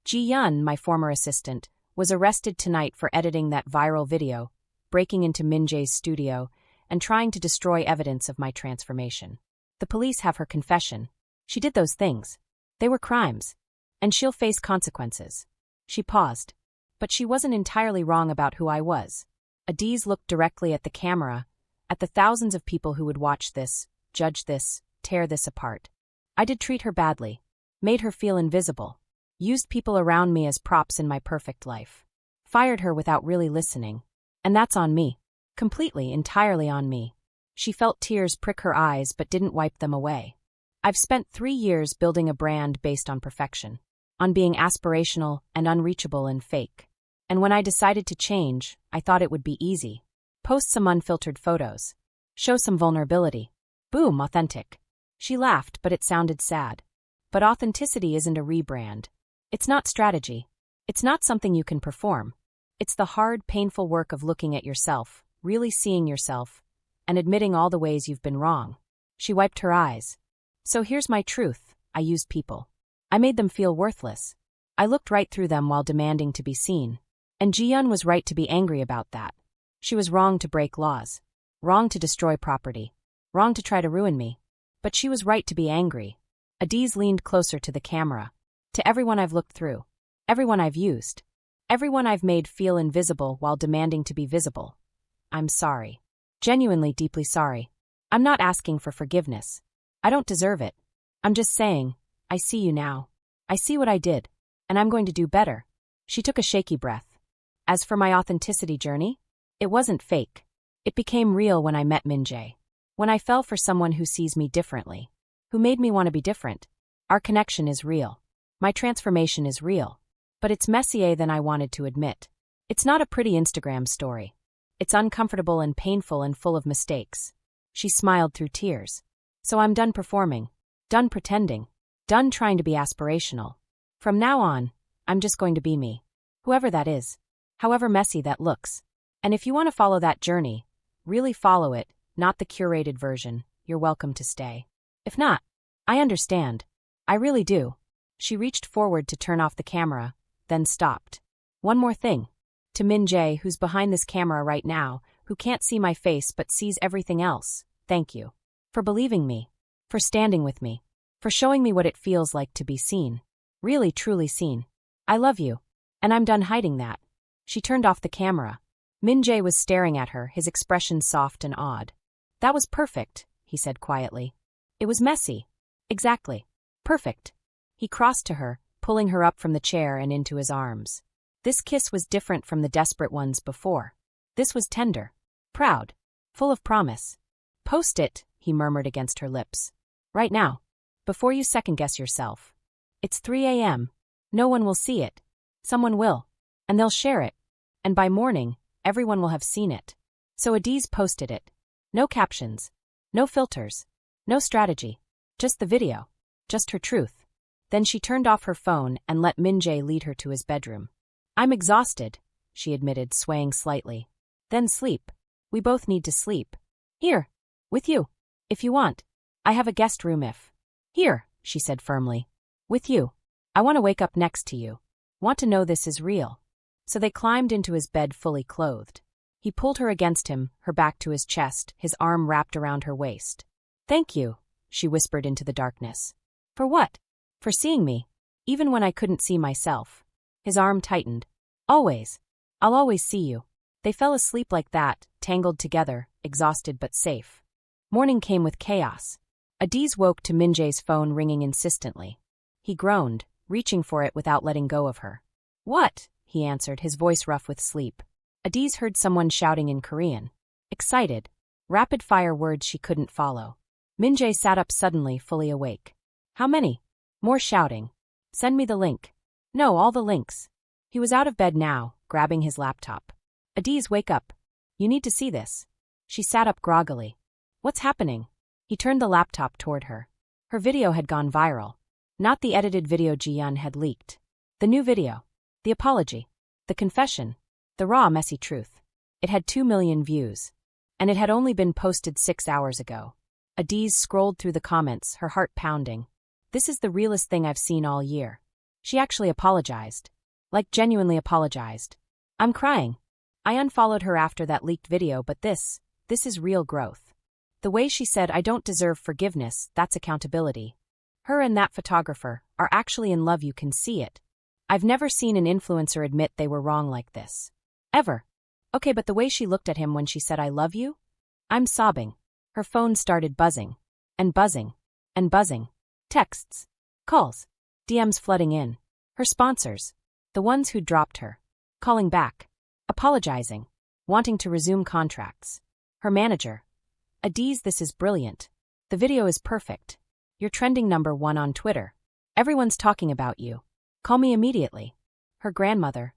Ji-Yun, my former assistant, was arrested tonight for editing that viral video, breaking into Min-jae's studio, and trying to destroy evidence of my transformation. The police have her confession. She did those things. They were crimes. And she'll face consequences. She paused. But she wasn't entirely wrong about who I was. Adiz looked directly at the camera, at the thousands of people who would watch this, judge this, tear this apart. I did treat her badly. Made her feel invisible. Used people around me as props in my perfect life. Fired her without really listening. And that's on me. Completely, entirely on me. She felt tears prick her eyes but didn't wipe them away. I've spent 3 years building a brand based on perfection. On being aspirational and unreachable and fake. And when I decided to change, I thought it would be easy. Post some unfiltered photos. Show some vulnerability. Boom, authentic. She laughed, but it sounded sad. But authenticity isn't a rebrand. It's not strategy. It's not something you can perform. It's the hard, painful work of looking at yourself, really seeing yourself, and admitting all the ways you've been wrong. She wiped her eyes. So here's my truth. I used people. I made them feel worthless. I looked right through them while demanding to be seen. And Ji-Yun was right to be angry about that. She was wrong to break laws. Wrong to destroy property. Wrong to try to ruin me. But she was right to be angry. Adiz leaned closer to the camera. To everyone I've looked through. Everyone I've used. Everyone I've made feel invisible while demanding to be visible. I'm sorry. Genuinely deeply sorry. I'm not asking for forgiveness. I don't deserve it. I'm just saying, I see you now. I see what I did. And I'm going to do better. She took a shaky breath. As for my authenticity journey, it wasn't fake. It became real when I met Min-jae. When I fell for someone who sees me differently. Who made me want to be different. Our connection is real. My transformation is real. But it's messier than I wanted to admit. It's not a pretty Instagram story. It's uncomfortable and painful and full of mistakes. She smiled through tears. So I'm done performing. Done pretending. Done trying to be aspirational. From now on, I'm just going to be me. Whoever that is. However messy that looks. And if you want to follow that journey, really follow it, not the curated version, you're welcome to stay. If not, I understand. I really do. She reached forward to turn off the camera, then stopped. One more thing. To Min Jae, who's behind this camera right now, who can't see my face but sees everything else, thank you. For believing me. For standing with me. For showing me what it feels like to be seen. Really, truly seen. I love you. And I'm done hiding that. She turned off the camera. Min Jae was staring at her, his expression soft and odd. That was perfect, he said quietly. It was messy. Exactly. Perfect. He crossed to her, pulling her up from the chair and into his arms. This kiss was different from the desperate ones before. This was tender. Proud. Full of promise. Post it, he murmured against her lips. Right now. Before you second-guess yourself. It's 3 a.m. No one will see it. Someone will. And they'll share it. And by morning, everyone will have seen it. So Adiz posted it. No captions. No filters. No strategy. Just the video. Just her truth. Then she turned off her phone and let Min Jae lead her to his bedroom. I'm exhausted, she admitted, swaying slightly. Then sleep. We both need to sleep. Here. With you. If you want. I have a guest room if. Here, she said firmly. With you. I want to wake up next to you. Want to know this is real. So they climbed into his bed fully clothed. He pulled her against him, her back to his chest, his arm wrapped around her waist. Thank you, she whispered into the darkness. For what? For seeing me. Even when I couldn't see myself. His arm tightened. Always. I'll always see you. They fell asleep like that, tangled together, exhausted but safe. Morning came with chaos. Adiz woke to Min Jae's phone ringing insistently. He groaned, reaching for it without letting go of her. What? He answered, his voice rough with sleep. Adiz heard someone shouting in Korean. Excited. Rapid-fire words she couldn't follow. Min Jae sat up suddenly, fully awake. How many? More shouting. Send me the link. No, all the links. He was out of bed now, grabbing his laptop. Adiz, wake up. You need to see this. She sat up groggily. What's happening? He turned the laptop toward her. Her video had gone viral. Not the edited video Ji-yeon had leaked. The new video. The apology. The confession. The raw, messy truth. It had 2 million views. And it had only been posted 6 hours ago. Adiz scrolled through the comments, her heart pounding. This is the realest thing I've seen all year. She actually apologized. Like genuinely apologized. I'm crying. I unfollowed her after that leaked video, but this is real growth. The way she said, I don't deserve forgiveness, that's accountability. Her and that photographer are actually in love, you can see it. I've never seen an influencer admit they were wrong like this. Ever. Okay, but the way she looked at him when she said, I love you? I'm sobbing. Her phone started buzzing. And buzzing. And buzzing. Texts. Calls. DMs flooding in. Her sponsors. The ones who dropped her. Calling back. Apologizing. Wanting to resume contracts. Her manager. Adiz, this is brilliant. The video is perfect. You're trending #1 on Twitter. Everyone's talking about you. Call me immediately. Her grandmother.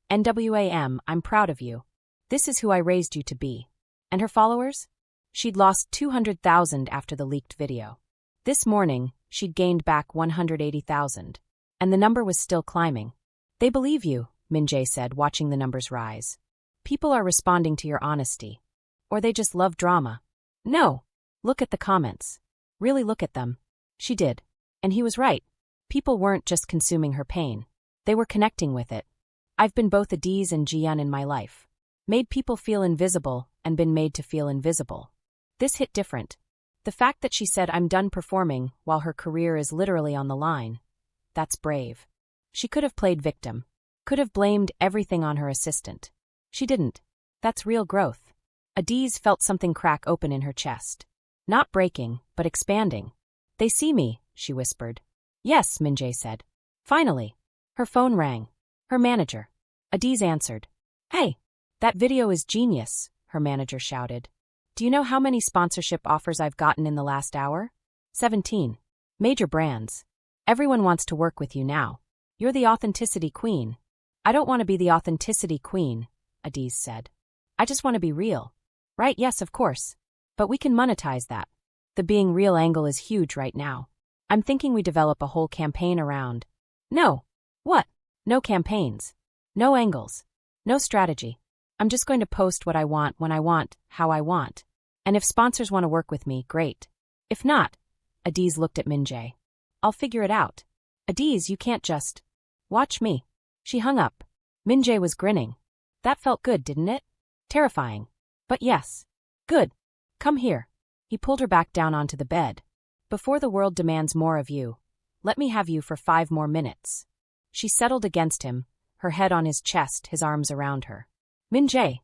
NWAM, I'm proud of you. This is who I raised you to be. And her followers? She'd lost 200,000 after the leaked video. This morning, she'd gained back 180,000. And the number was still climbing. They believe you, Min Jae said, watching the numbers rise. People are responding to your honesty. Or they just love drama. No. Look at the comments. Really look at them. She did. And he was right. People weren't just consuming her pain. They were connecting with it. I've been both Adiz and Ji-yeon in my life. Made people feel invisible and been made to feel invisible. This hit different. The fact that she said I'm done performing while her career is literally on the line. That's brave. She could have played victim. Could have blamed everything on her assistant. She didn't. That's real growth. Adiz felt something crack open in her chest. Not breaking, but expanding. They see me, she whispered. Yes, Min Jae said. Finally. Her phone rang. Her manager. Adiz answered. Hey, that video is genius, her manager shouted. Do you know how many sponsorship offers I've gotten in the last hour? 17. Major brands. Everyone wants to work with you now. You're the authenticity queen. I don't want to be the authenticity queen, Adiz said. I just want to be real. Right? Yes, of course. But we can monetize that. The being real angle is huge right now. I'm thinking we develop a whole campaign around. No. What? No campaigns. No angles. No strategy. I'm just going to post what I want, when I want, how I want. And if sponsors want to work with me, great. If not, Adiz looked at Minjae. I'll figure it out. Adiz, you can't just. Watch me. She hung up. Minjae was grinning. That felt good, didn't it? Terrifying. But yes. Good. Come here. He pulled her back down onto the bed. Before the world demands more of you, let me have you for 5 more minutes. She settled against him, her head on his chest, his arms around her. Minjae.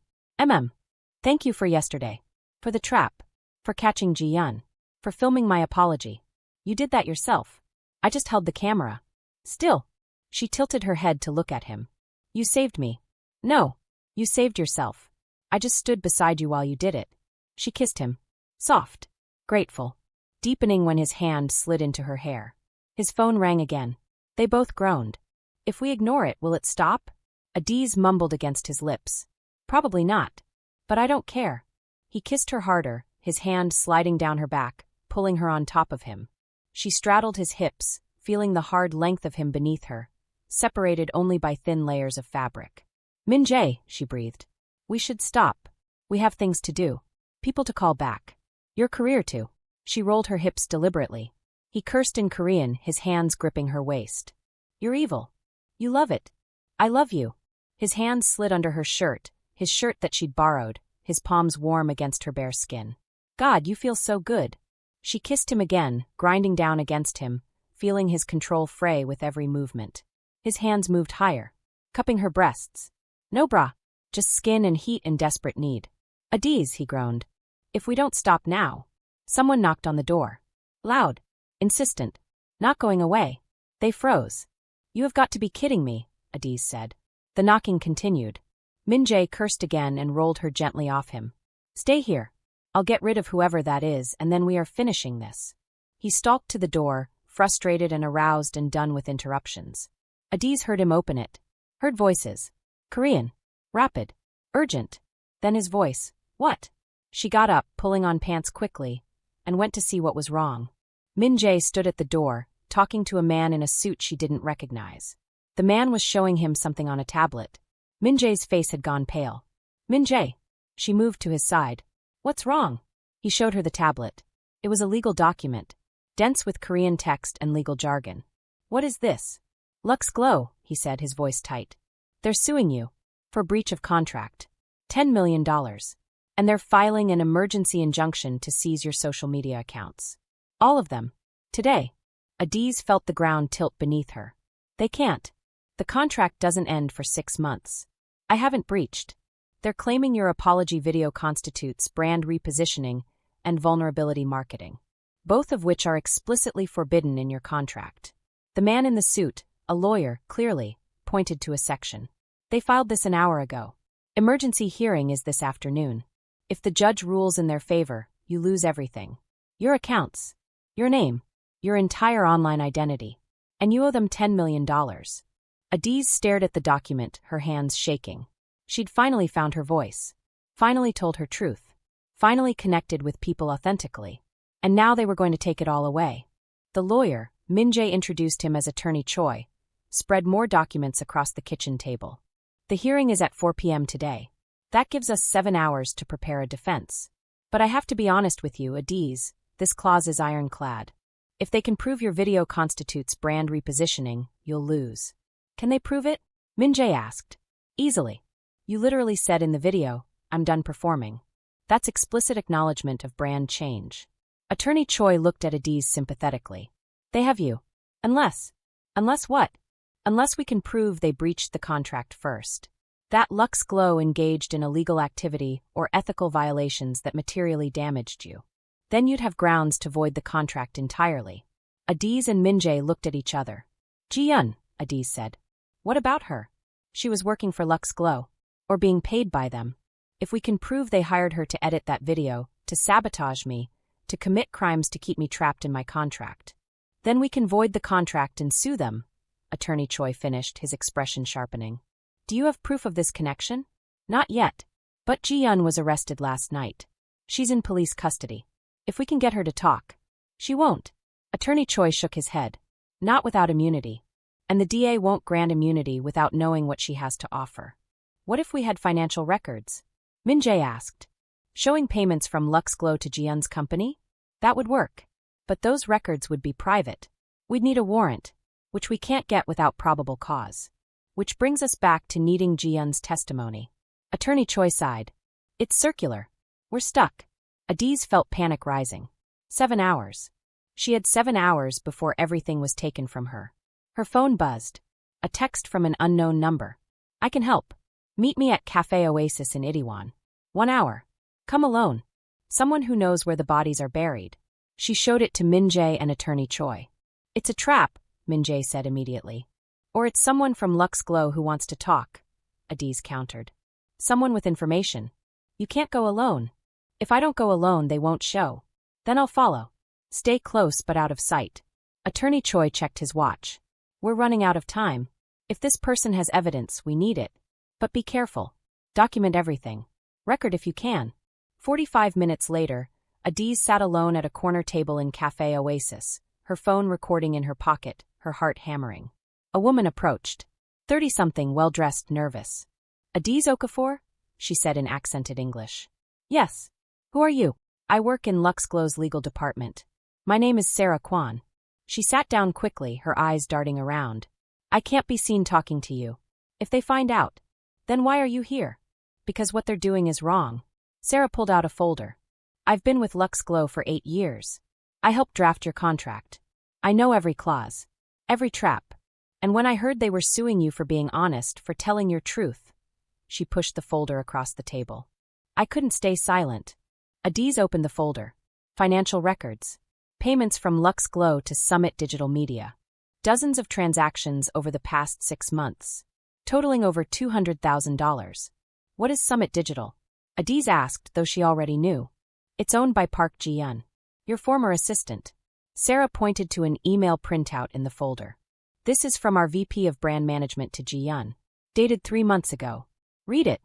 Thank you for yesterday. For the trap. For catching Ji-yun. For filming my apology. You did that yourself. I just held the camera. Still. She tilted her head to look at him. You saved me. No. You saved yourself. I just stood beside you while you did it. She kissed him. Soft. Grateful. Deepening when his hand slid into her hair. His phone rang again. They both groaned. If we ignore it, will it stop? Adiz mumbled against his lips. Probably not. But I don't care. He kissed her harder, his hand sliding down her back, pulling her on top of him. She straddled his hips, feeling the hard length of him beneath her, separated only by thin layers of fabric. Minjae, she breathed. We should stop. We have things to do. People to call back. Your career too. She rolled her hips deliberately. He cursed in Korean, his hands gripping her waist. You're evil. You love it. I love you. His hands slid under her shirt, his shirt that she'd borrowed, his palms warm against her bare skin. God, you feel so good. She kissed him again, grinding down against him, feeling his control fray with every movement. His hands moved higher, cupping her breasts. No bra, just skin and heat in desperate need. Adiz, he groaned. If we don't stop now. Someone knocked on the door. Loud. Insistent. Not going away. They froze. You have got to be kidding me, Adiz said. The knocking continued. Minjae cursed again and rolled her gently off him. Stay here. I'll get rid of whoever that is, and then we are finishing this. He stalked to the door, frustrated and aroused and done with interruptions. Adiz heard him open it. Heard voices. Korean. Rapid. Urgent. Then his voice. What? She got up, pulling on pants quickly, and went to see what was wrong. Minjae stood at the door, talking to a man in a suit she didn't recognize. The man was showing him something on a tablet. Minjae's face had gone pale. Minjae. She moved to his side. What's wrong? He showed her the tablet. It was a legal document, dense with Korean text and legal jargon. What is this? Lux Glow, he said, his voice tight. They're suing you. For breach of contract. $10 million. And they're filing an emergency injunction to seize your social media accounts. All of them. Today. Adiz felt the ground tilt beneath her. They can't. The contract doesn't end for 6 months. I haven't breached. They're claiming your apology video constitutes brand repositioning and vulnerability marketing, both of which are explicitly forbidden in your contract. The man in the suit, a lawyer, clearly, pointed to a section. They filed this an hour ago. Emergency hearing is this afternoon. If the judge rules in their favor, you lose everything. Your accounts. Your name. Your entire online identity. And you owe them $10 million. Adiz stared at the document, her hands shaking. She'd finally found her voice. Finally told her truth. Finally connected with people authentically. And now they were going to take it all away. The lawyer, Minjae introduced him as Attorney Choi, spread more documents across the kitchen table. The hearing is at 4 p.m. today. That gives us 7 hours to prepare a defense. But I have to be honest with you, Adiz, this clause is ironclad. If they can prove your video constitutes brand repositioning, you'll lose. Can they prove it? Minjae asked. Easily. You literally said in the video, I'm done performing. That's explicit acknowledgement of brand change. Attorney Choi looked at Adiz sympathetically. They have you. Unless what? Unless we can prove they breached the contract first. That Lux Glow engaged in illegal activity or ethical violations that materially damaged you. Then you'd have grounds to void the contract entirely. Adiz and Minjae looked at each other. Ji-yun, Adiz said. What about her? She was working for Lux Glow. Or being paid by them. If we can prove they hired her to edit that video, to sabotage me, to commit crimes to keep me trapped in my contract. Then we can void the contract and sue them, Attorney Choi finished, his expression sharpening. Do you have proof of this connection? Not yet. But Ji-yeon was arrested last night. She's in police custody. If we can get her to talk. She won't. Attorney Choi shook his head. Not without immunity. And the DA won't grant immunity without knowing what she has to offer. What if we had financial records? Min-jae asked. Showing payments from Lux Glow to Ji-yeon's company? That would work. But those records would be private. We'd need a warrant, which we can't get without probable cause. Which brings us back to needing Ji-yeon's testimony. Attorney Choi sighed. It's circular. We're stuck. Adiz felt panic rising. 7 hours. She had 7 hours before everything was taken from her. Her phone buzzed. A text from an unknown number. I can help. Meet me at Cafe Oasis in Itaewon. 1 hour. Come alone. Someone who knows where the bodies are buried. She showed it to Min-jae and Attorney Choi. It's a trap, Min-jae said immediately. Or it's someone from Lux Glow who wants to talk, Adiz countered. Someone with information. You can't go alone. If I don't go alone, they won't show. Then I'll follow. Stay close but out of sight. Attorney Choi checked his watch. We're running out of time. If this person has evidence, we need it. But be careful. Document everything. Record if you can. 45 minutes later, Adiz sat alone at a corner table in Cafe Oasis, her phone recording in her pocket, her heart hammering. A woman approached. 30-something, well-dressed, nervous. Adiz Okafor? She said in accented English. Yes. Who are you? I work in Lux Glow's legal department. My name is Sarah Kwan. She sat down quickly, her eyes darting around. I can't be seen talking to you. If they find out, then why are you here? Because what they're doing is wrong. Sarah pulled out a folder. I've been with Lux Glow for 8 years. I helped draft your contract. I know every clause. Every trap. And when I heard they were suing you for being honest, for telling your truth. She pushed the folder across the table. I couldn't stay silent. Adiz opened the folder. Financial records. Payments from Lux Glow to Summit Digital Media. Dozens of transactions over the past 6 months. Totaling over $200,000. What is Summit Digital? Adiz asked, though she already knew. It's owned by Park Ji-yeon, your former assistant. Sarah pointed to an email printout in the folder. This is from our VP of Brand Management to Ji-yeon. Dated 3 months ago. Read it.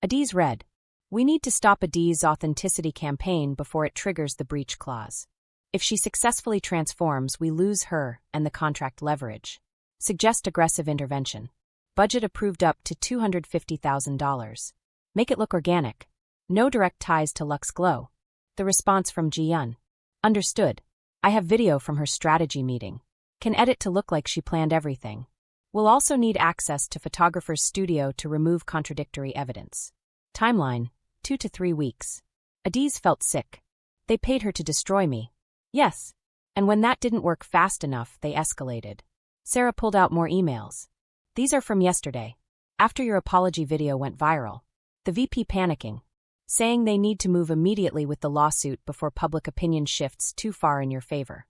Adiz read. We need to stop Adiz's authenticity campaign before it triggers the breach clause. If she successfully transforms, we lose her and the contract leverage. Suggest aggressive intervention. Budget approved up to $250,000. Make it look organic. No direct ties to Lux Glow. The response from Ji-yeon. Understood. I have video from her strategy meeting. Can edit to look like she planned everything. We'll also need access to photographer's studio to remove contradictory evidence. Timeline, 2 to 3 weeks. Adiz felt sick. They paid her to destroy me. Yes. And when that didn't work fast enough, they escalated. Sarah pulled out more emails. These are from yesterday. After your apology video went viral. The VP panicking. Saying they need to move immediately with the lawsuit before public opinion shifts too far in your favor.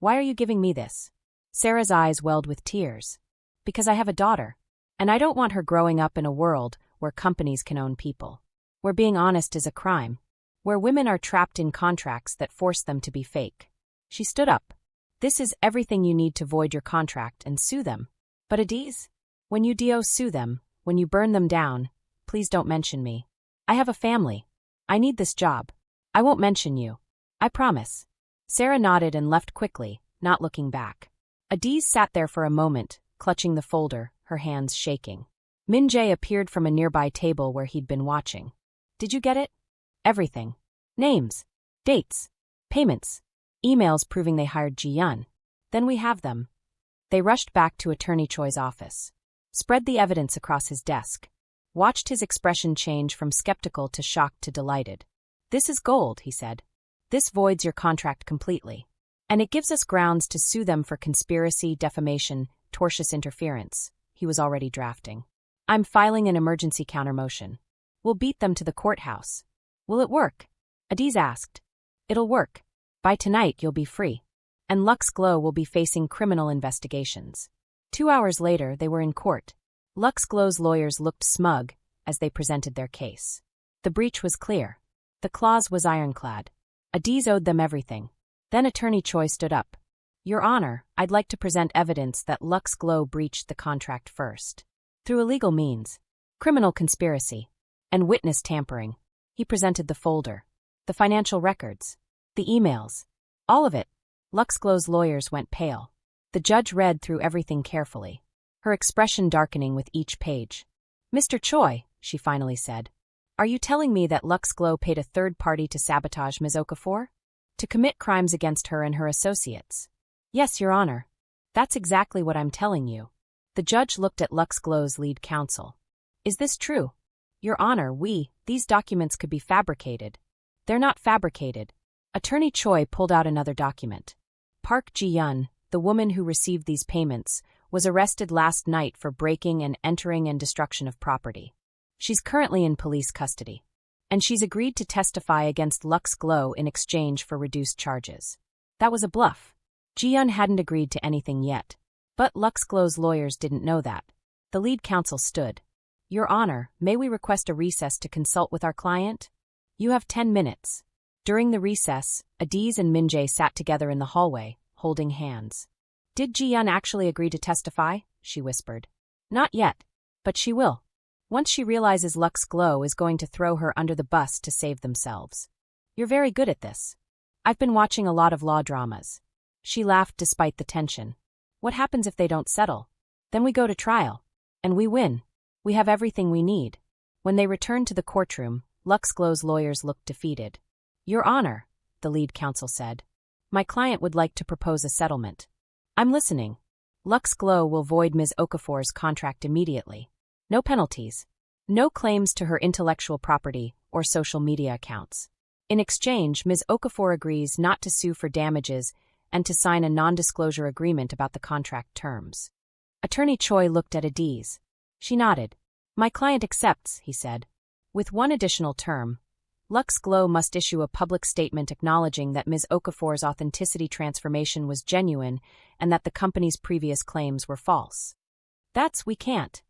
Why are you giving me this? Sarah's eyes welled with tears. Because I have a daughter. And I don't want her growing up in a world where companies can own people. Where being honest is a crime. Where women are trapped in contracts that force them to be fake. She stood up. This is everything you need to void your contract and sue them. But Adiz? When you sue them, when you burn them down, please don't mention me. I have a family. I need this job. I won't mention you. I promise. Sarah nodded and left quickly, not looking back. Adiz sat there for a moment, clutching the folder, her hands shaking. Min-jae appeared from a nearby table where he'd been watching. Did you get it? Everything. Names. Dates. Payments. Emails proving they hired Ji-yeon. Then we have them. They rushed back to Attorney Choi's office. Spread the evidence across his desk. Watched his expression change from skeptical to shocked to delighted. This is gold, he said. This voids your contract completely. And it gives us grounds to sue them for conspiracy, defamation, tortious interference. He was already drafting. I'm filing an emergency countermotion. We'll beat them to the courthouse. Will it work? Adiz asked. It'll work. By tonight you'll be free. And Lux Glow will be facing criminal investigations. 2 hours later, they were in court. Lux Glow's lawyers looked smug as they presented their case. The breach was clear. The clause was ironclad. Adiz owed them everything. Then Attorney Choi stood up. Your Honor, I'd like to present evidence that Lux Glow breached the contract first. Through illegal means. Criminal conspiracy. And witness tampering. He presented the folder. The financial records. The emails. All of it. LuxGlow's lawyers went pale. The judge read through everything carefully, her expression darkening with each page. "Mr. Choi," she finally said, "are you telling me that LuxGlow paid a third party to sabotage Ms. Okafor? To commit crimes against her and her associates?" "Yes, Your Honor. That's exactly what I'm telling you." The judge looked at LuxGlow's lead counsel. "Is this true?" "Your Honor, these documents could be fabricated." "They're not fabricated." Attorney Choi pulled out another document. Park Ji-yeon, the woman who received these payments, was arrested last night for breaking and entering and destruction of property. She's currently in police custody. And she's agreed to testify against LuxGlow in exchange for reduced charges. That was a bluff. Ji-yeon hadn't agreed to anything yet. But LuxGlow's lawyers didn't know that. The lead counsel stood. "Your Honor, may we request a recess to consult with our client?" "You have 10 minutes. During the recess, Adiz and Min-jae sat together in the hallway, holding hands. "Did Ji-yeon actually agree to testify?" she whispered. "Not yet. But she will. Once she realizes LuxGlow is going to throw her under the bus to save themselves." "You're very good at this. I've been watching a lot of law dramas." She laughed despite the tension. "What happens if they don't settle? Then we go to trial. And we win. We have everything we need." When they returned to the courtroom, LuxGlow's lawyers looked defeated. "Your Honor," the lead counsel said, "my client would like to propose a settlement." "I'm listening." "LuxGlow will void Ms. Okafor's contract immediately. No penalties. No claims to her intellectual property or social media accounts. In exchange, Ms. Okafor agrees not to sue for damages and to sign a non-disclosure agreement about the contract terms." Attorney Choi looked at Adiz. She nodded. "My client accepts," he said. "With one additional term. LuxGlow must issue a public statement acknowledging that Ms. Okafor's authenticity transformation was genuine and that the company's previous claims were false." We can't."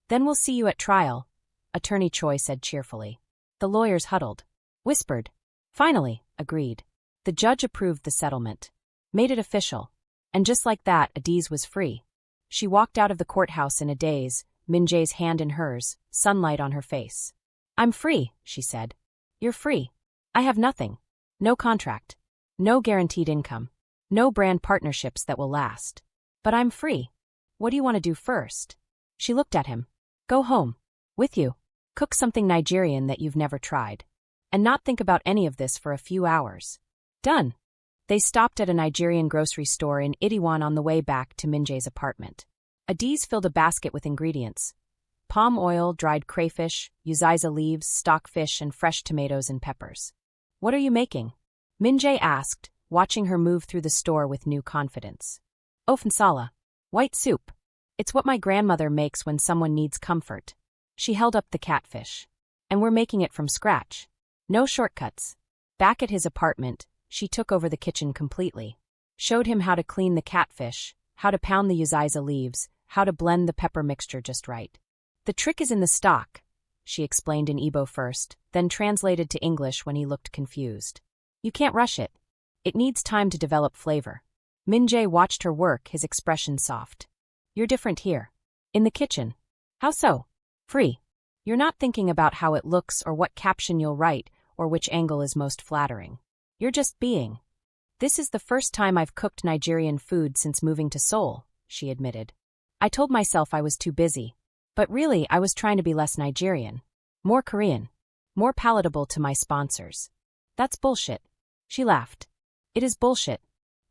"Then we'll see you at trial," Attorney Choi said cheerfully. The lawyers huddled. Whispered. Finally, agreed. The judge approved the settlement. Made it official. And just like that, Adiz was free. She walked out of the courthouse in a daze, Min-jae's hand in hers, sunlight on her face. "I'm free," she said. "You're free. I have nothing. No contract. No guaranteed income. No brand partnerships that will last. But I'm free. What do you want to do first?" She looked at him. "Go home. With you. Cook something Nigerian that you've never tried. And not think about any of this for a few hours." Done. They stopped at a Nigerian grocery store in Itaewon on the way back to Min-jae's apartment. Adiz filled a basket with ingredients. Palm oil, dried crayfish, uziza leaves, stockfish, and fresh tomatoes and peppers. "What are you making?" Min-jae asked, watching her move through the store with new confidence. "Ofensala. White soup. It's what my grandmother makes when someone needs comfort." She held up the catfish. "And we're making it from scratch. No shortcuts." Back at his apartment, she took over the kitchen completely. Showed him how to clean the catfish, how to pound the uziza leaves, how to blend the pepper mixture just right. "The trick is in the stock," she explained in Igbo first, then translated to English when he looked confused. "You can't rush it. It needs time to develop flavor." Min-jae watched her work, his expression soft. "You're different here. In the kitchen." "How so?" "Free. You're not thinking about how it looks or what caption you'll write or which angle is most flattering. You're just being." "This is the first time I've cooked Nigerian food since moving to Seoul," she admitted. "I told myself I was too busy. But really, I was trying to be less Nigerian. More Korean. More palatable to my sponsors." "That's bullshit." She laughed. "It is bullshit.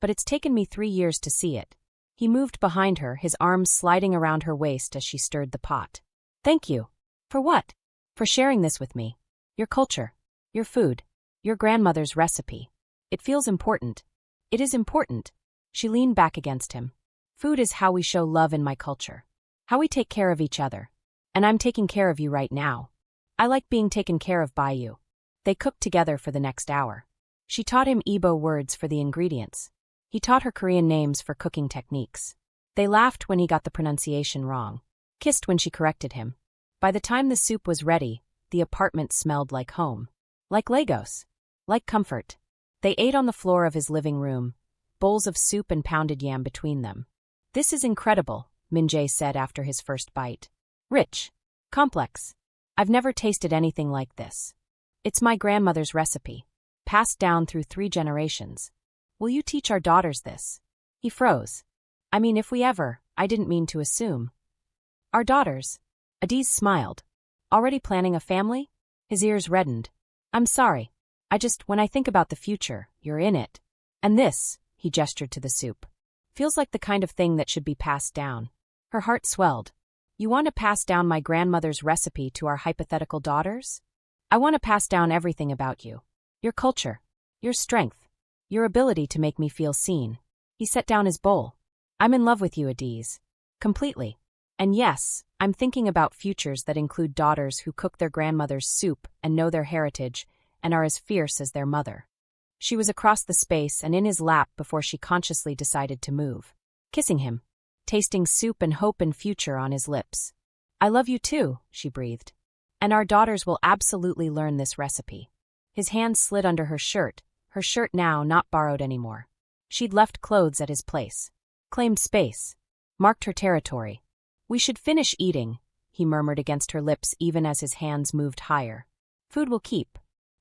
But it's taken me 3 years to see it." He moved behind her, his arms sliding around her waist as she stirred the pot. "Thank you." "For what?" "For sharing this with me. Your culture. Your food. Your grandmother's recipe. It feels important." "It is important." She leaned back against him. "Food is how we show love in my culture. How we take care of each other. And I'm taking care of you right now. I like being taken care of by you." They cooked together for the next hour. She taught him Igbo words for the ingredients. He taught her Korean names for cooking techniques. They laughed when he got the pronunciation wrong. Kissed when she corrected him. By the time the soup was ready, the apartment smelled like home. Like Lagos. Like comfort. They ate on the floor of his living room, bowls of soup and pounded yam between them. "This is incredible," Min-jae said after his first bite. "Rich. Complex. I've never tasted anything like this. It's my grandmother's recipe, passed down through 3 generations. Will you teach our daughters this? He froze. I mean, if we ever, I didn't mean to assume. Our daughters? Adiz smiled. Already planning a family? His ears reddened. I'm sorry. When I think about the future, you're in it. And this, he gestured to the soup, feels like the kind of thing that should be passed down. Her heart swelled. You want to pass down my grandmother's recipe to our hypothetical daughters? I want to pass down everything about you. Your culture, your strength, your ability to make me feel seen. He set down his bowl. I'm in love with you, Adiz. Completely. And yes, I'm thinking about futures that include daughters who cook their grandmother's soup and know their heritage and are as fierce as their mother. She was across the space and in his lap before she consciously decided to move. Kissing him, tasting soup and hope and future on his lips. I love you too, she breathed. And our daughters will absolutely learn this recipe. His hand slid under her shirt now not borrowed anymore. She'd left clothes at his place. Claimed space. Marked her territory. We should finish eating, he murmured against her lips even as his hands moved higher. Food will keep.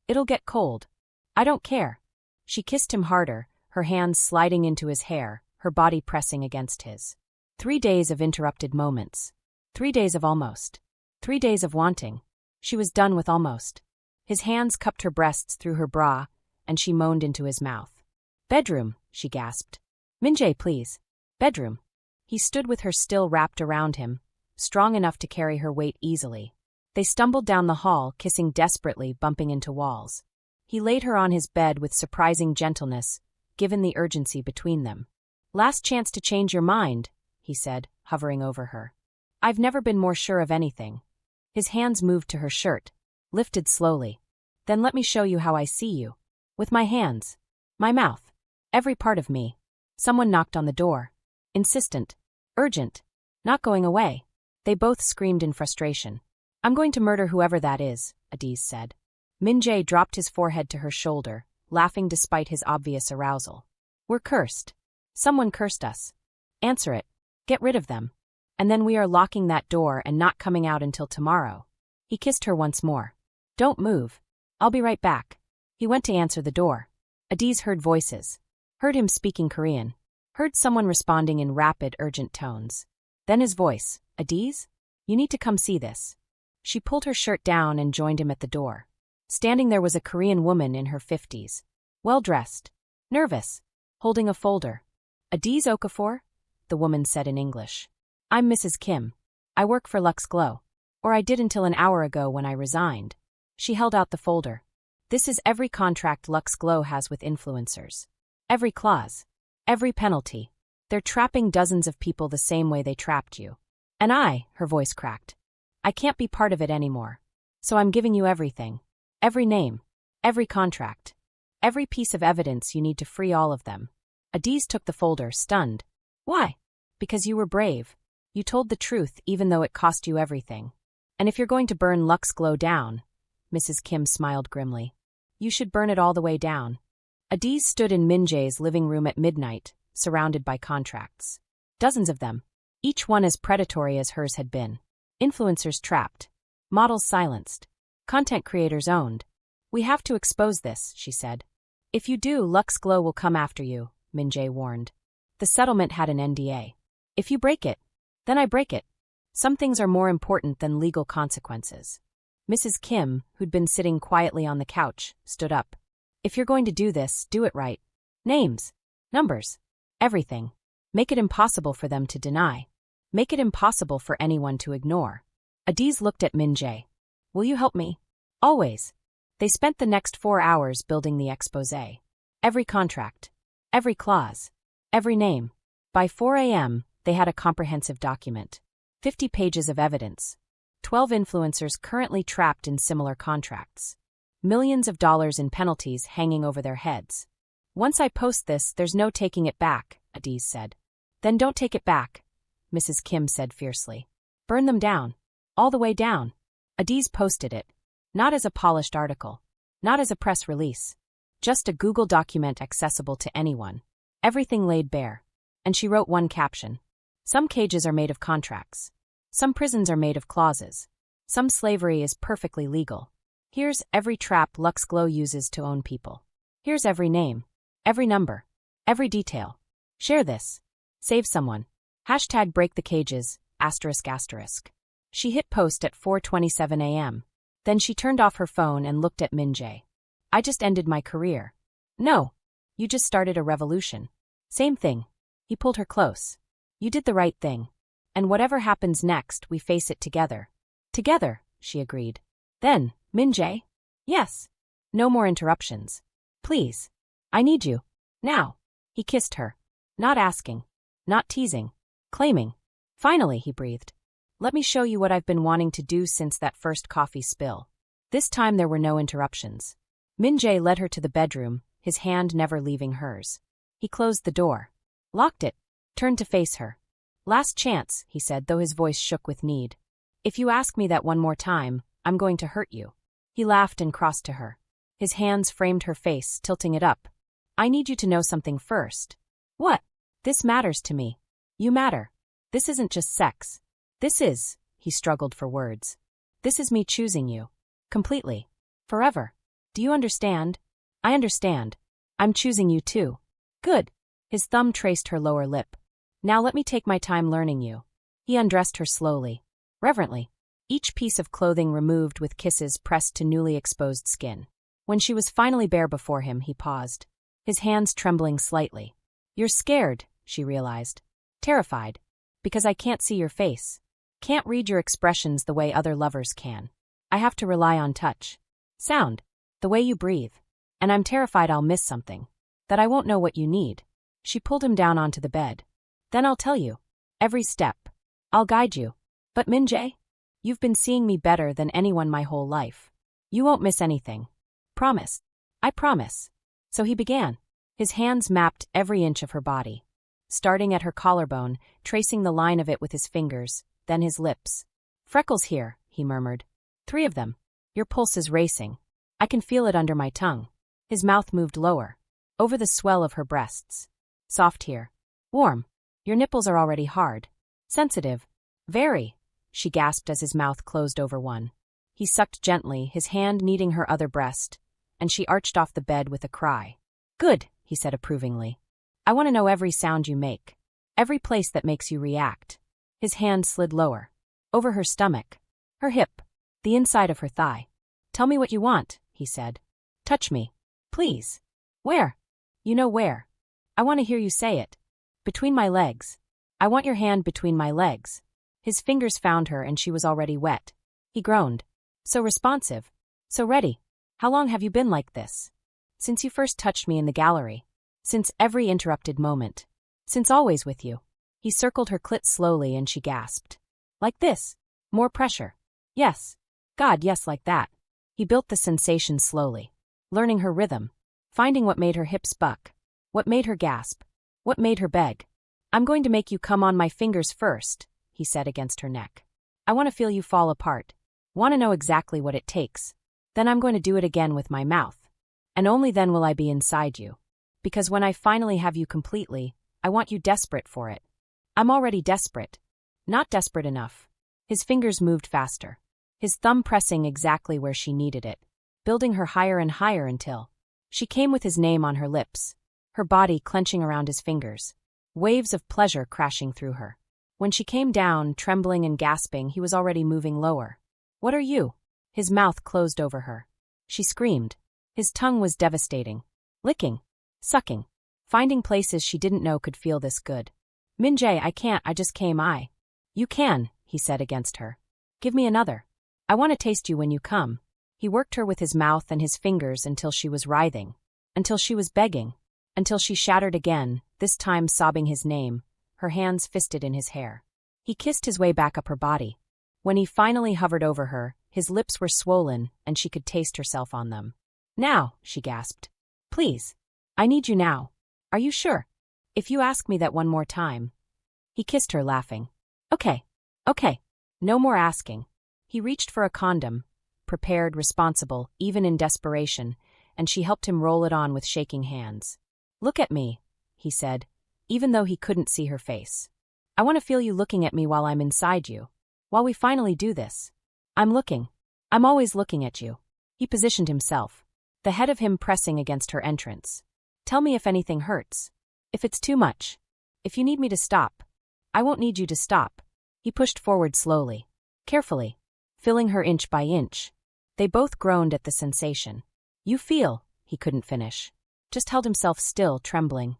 It'll get cold. I don't care. She kissed him harder, her hands sliding into his hair, her body pressing against his. 3 days of interrupted moments. 3 days of almost. 3 days of wanting. She was done with almost. His hands cupped her breasts through her bra, and she moaned into his mouth. Bedroom, she gasped. Minjae, please. Bedroom. He stood with her still wrapped around him, strong enough to carry her weight easily. They stumbled down the hall, kissing desperately, bumping into walls. He laid her on his bed with surprising gentleness, given the urgency between them. Last chance to change your mind, he said, hovering over her. I've never been more sure of anything. His hands moved to her shirt, lifted slowly. Then let me show you how I see you. With my hands. My mouth. Every part of me. Someone knocked on the door. Insistent. Urgent. Not going away. They both screamed in frustration. I'm going to murder whoever that is, Adiz said. Minjae dropped his forehead to her shoulder, laughing despite his obvious arousal. We're cursed. Someone cursed us. Answer it. Get rid of them. And then we are locking that door and not coming out until tomorrow. He kissed her once more. Don't move. I'll be right back. He went to answer the door. Adiz heard voices. Heard him speaking Korean. Heard someone responding in rapid, urgent tones. Then his voice. Adiz? You need to come see this. She pulled her shirt down and joined him at the door. Standing there was a Korean woman in her 50s. Well-dressed. Nervous. Holding a folder. Adiz Okafor? The woman said in English. I'm Mrs. Kim. I work for Lux Glow. Or I did until an hour ago when I resigned. She held out the folder. This is every contract Lux Glow has with influencers. Every clause. Every penalty. They're trapping dozens of people the same way they trapped you. And her voice cracked. I can't be part of it anymore. So I'm giving you everything. Every name. Every contract. Every piece of evidence you need to free all of them. Adiz took the folder, stunned. Why? Because you were brave. You told the truth even though it cost you everything. And if you're going to burn Lux Glow down, Mrs. Kim smiled grimly, you should burn it all the way down. Adiz stood in Minjae's living room at midnight, surrounded by contracts. Dozens of them. Each one as predatory as hers had been. Influencers trapped. Models silenced. Content creators owned. We have to expose this, she said. If you do, Lux Glow will come after you, Minjae warned. The settlement had an NDA. If you break it, then I break it. Some things are more important than legal consequences. Mrs. Kim, who'd been sitting quietly on the couch, stood up. If you're going to do this, do it right. Names. Numbers. Everything. Make it impossible for them to deny. Make it impossible for anyone to ignore. Adiz looked at Minjae. Will you help me? Always. They spent the next 4 hours building the exposé. Every contract. Every clause. Every name. By 4 a.m., they had a comprehensive document. 50 pages of evidence. 12 influencers currently trapped in similar contracts. Millions of dollars in penalties hanging over their heads. Once I post this, there's no taking it back, Adiz said. Then don't take it back, Mrs. Kim said fiercely. Burn them down. All the way down. Adiz posted it. Not as a polished article. Not as a press release. Just a Google document accessible to anyone. Everything laid bare. And she wrote one caption. Some cages are made of contracts. Some prisons are made of clauses. Some slavery is perfectly legal. Here's every trap Lux Glow uses to own people. Here's every name, every number, every detail. Share this. Save someone. Hashtag break the cages, asterisk asterisk. She hit post at 4:27 a.m. Then she turned off her phone and looked at Min Jae. I just ended my career. No. You just started a revolution. Same thing. He pulled her close. You did the right thing. And whatever happens next, we face it together. Together, she agreed. Then, Min Jae? Yes. No more interruptions. Please. I need you. Now. He kissed her. Not asking. Not teasing. Claiming. Finally, he breathed. Let me show you what I've been wanting to do since that first coffee spill. This time there were no interruptions. Min Jae led her to the bedroom, his hand never leaving hers. He closed the door. Locked it. Turned to face her. Last chance, he said, though his voice shook with need. If you ask me that one more time, I'm going to hurt you. He laughed and crossed to her. His hands framed her face, tilting it up. I need you to know something first. What? This matters to me. You matter. This isn't just sex. This is, he struggled for words. This is me choosing you. Completely. Forever. Do you understand? I understand. I'm choosing you too. Good. His thumb traced her lower lip. Now let me take my time learning you. He undressed her slowly, reverently, each piece of clothing removed with kisses pressed to newly exposed skin. When she was finally bare before him, he paused, his hands trembling slightly. You're scared, she realized. Terrified. Because I can't see your face. Can't read your expressions the way other lovers can. I have to rely on touch. Sound. The way you breathe. And I'm terrified I'll miss something. That I won't know what you need. She pulled him down onto the bed. Then I'll tell you. Every step. I'll guide you. But Min Jae? You've been seeing me better than anyone my whole life. You won't miss anything. Promise. I promise. So he began. His hands mapped every inch of her body. Starting at her collarbone, tracing the line of it with his fingers, then his lips. Freckles here, he murmured. 3 of them. Your pulse is racing. I can feel it under my tongue. His mouth moved lower. Over the swell of her breasts. Soft here. Warm. Your nipples are already hard. Sensitive. Very. She gasped as his mouth closed over one. He sucked gently, his hand kneading her other breast, and she arched off the bed with a cry. Good, he said approvingly. I want to know every sound you make. Every place that makes you react. His hand slid lower. Over her stomach. Her hip. The inside of her thigh. Tell me what you want, he said. Touch me. Please. Where? You know where. I want to hear you say it. Between my legs. I want your hand between my legs. His fingers found her and she was already wet. He groaned. So responsive. So ready. How long have you been like this? Since you first touched me in the gallery. Since every interrupted moment. Since always with you. He circled her clit slowly and she gasped. Like this. More pressure. Yes. God, yes, like that. He built the sensation slowly. Learning her rhythm. Finding what made her hips buck. What made her gasp. What made her beg. I'm going to make you come on my fingers first, he said against her neck. I want to feel you fall apart. Want to know exactly what it takes. Then I'm going to do it again with my mouth. And only then will I be inside you. Because when I finally have you completely, I want you desperate for it. I'm already desperate. Not desperate enough. His fingers moved faster. His thumb pressing exactly where she needed it. Building her higher and higher until she came with his name on her lips. Her body clenching around his fingers. Waves of pleasure crashing through her. When she came down, trembling and gasping, he was already moving lower. What are you? His mouth closed over her. She screamed. His tongue was devastating. Licking. Sucking. Finding places she didn't know could feel this good. Min Jae, I can't, I just came. You can, he said against her. Give me another. I want to taste you when you come. He worked her with his mouth and his fingers until she was writhing. Until she was begging. Until she shattered again, this time sobbing his name, her hands fisted in his hair. He kissed his way back up her body. When he finally hovered over her, his lips were swollen and she could taste herself on them. Now, she gasped. Please. I need you now. Are you sure? If you ask me that one more time. He kissed her, laughing. Okay. Okay. No more asking. He reached for a condom, prepared, responsible, even in desperation, and she helped him roll it on with shaking hands. Look at me, he said, even though he couldn't see her face. I want to feel you looking at me while I'm inside you. While we finally do this. I'm looking. I'm always looking at you. He positioned himself, the head of him pressing against her entrance. Tell me if anything hurts. If it's too much. If you need me to stop. I won't need you to stop. He pushed forward slowly, carefully, filling her inch by inch. They both groaned at the sensation. You feel, he couldn't finish. Just held himself still, trembling.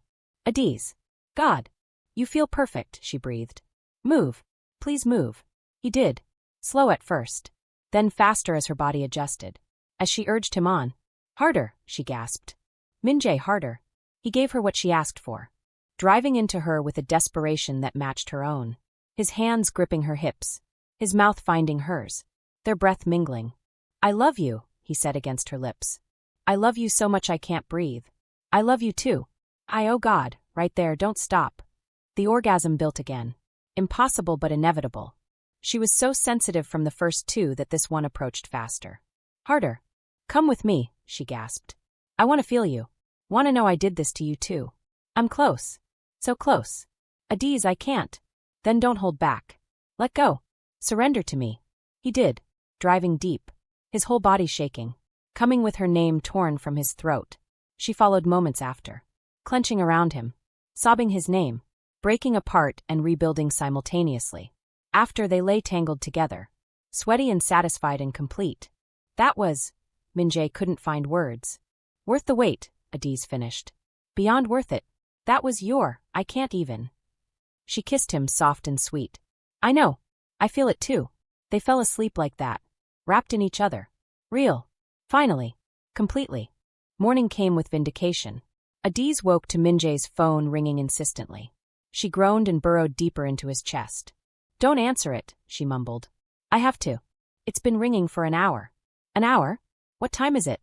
Adiz. God. You feel perfect, she breathed. Move. Please move. He did. Slow at first. Then faster as her body adjusted. As she urged him on. Harder, she gasped. Min-jae, harder. He gave her what she asked for, driving into her with a desperation that matched her own. His hands gripping her hips, his mouth finding hers, their breath mingling. I love you, he said against her lips. I love you so much I can't breathe. I love you too. Oh God, right there, don't stop. The orgasm built again. Impossible but inevitable. She was so sensitive from the first two that this one approached faster. Harder. Come with me, she gasped. I want to feel you. Want to know I did this to you too. I'm close. So close. Adiz, I can't. Then don't hold back. Let go. Surrender to me. He did, driving deep, his whole body shaking, coming with her name torn from his throat. She followed moments after, clenching around him, sobbing his name, breaking apart and rebuilding simultaneously. After they lay tangled together, sweaty and satisfied and complete. That was, Min-jae couldn't find words. Worth the wait, Adiz finished. Beyond worth it. That was I can't even. She kissed him soft and sweet. I know. I feel it too. They fell asleep like that, wrapped in each other. Real. Finally. Completely. Morning came with vindication. Adiz woke to Min-jae's phone ringing insistently. She groaned and burrowed deeper into his chest. Don't answer it, she mumbled. I have to. It's been ringing for an hour. An hour? What time is it?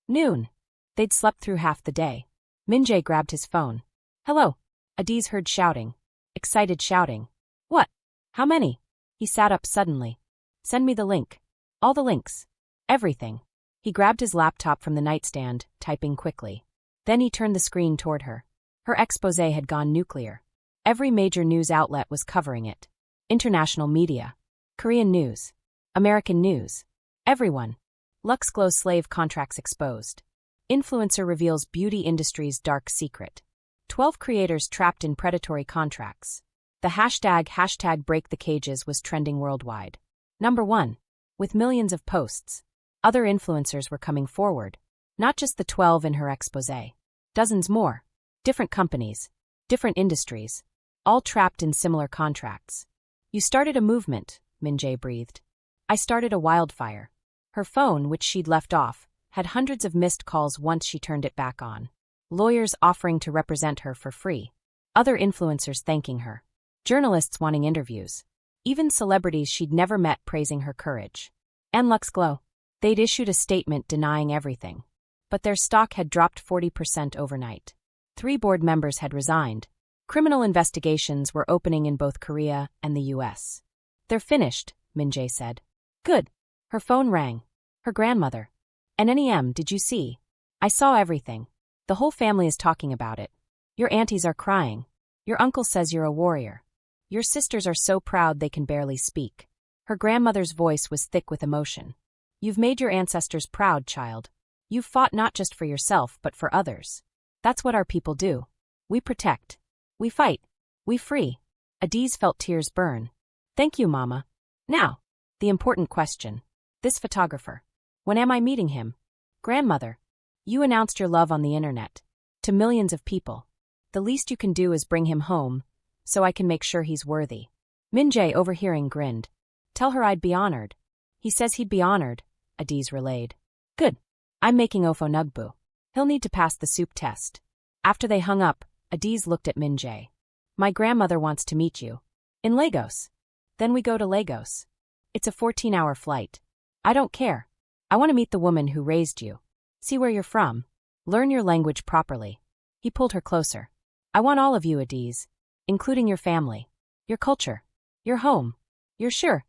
Noon. They'd slept through half the day. Min-jae grabbed his phone. Hello. Adiz heard shouting. Excited shouting. What? How many? He sat up suddenly. Send me the link. All the links. Everything. He grabbed his laptop from the nightstand, typing quickly. Then he turned the screen toward her. Her exposé had gone nuclear. Every major news outlet was covering it. International media. Korean news. American news. Everyone. LuxGlow slave contracts exposed. Influencer reveals beauty industry's dark secret. 12 creators trapped in predatory contracts. The hashtag break the cages was trending worldwide. Number 1. With millions of posts. Other influencers were coming forward. Not just the 12 in her exposé. Dozens more. Different companies. Different industries. All trapped in similar contracts. You started a movement, Min-jae breathed. I started a wildfire. Her phone, which she'd left off, had hundreds of missed calls once she turned it back on. Lawyers offering to represent her for free. Other influencers thanking her. Journalists wanting interviews. Even celebrities she'd never met praising her courage. And LuxGlow. They'd issued a statement denying everything. But their stock had dropped 40% overnight. 3 board members had resigned. Criminal investigations were opening in both Korea and the US. They're finished, Min-jae said. Good. Her phone rang. Her grandmother. NNEM, did you see? I saw everything. The whole family is talking about it. Your aunties are crying. Your uncle says you're a warrior. Your sisters are so proud they can barely speak. Her grandmother's voice was thick with emotion. You've made your ancestors proud, child. You've fought not just for yourself but for others. That's what our people do. We protect. We fight. We free. Adiz felt tears burn. Thank you, Mama. Now, the important question. This photographer. When am I meeting him? Grandmother. You announced your love on the internet. To millions of people. The least you can do is bring him home, so I can make sure he's worthy. Min-jae, overhearing, grinned. Tell her I'd be honored. He says he'd be honored, Adiz relayed. Good. I'm making Ofo Nugbu. He'll need to pass the soup test. After they hung up, Adiz looked at Min-jae. My grandmother wants to meet you. In Lagos. Then we go to Lagos. It's a 14-hour flight. I don't care. I want to meet the woman who raised you. See where you're from. Learn your language properly. He pulled her closer. I want all of you, Adiz. Including your family. Your culture. Your home. You're sure?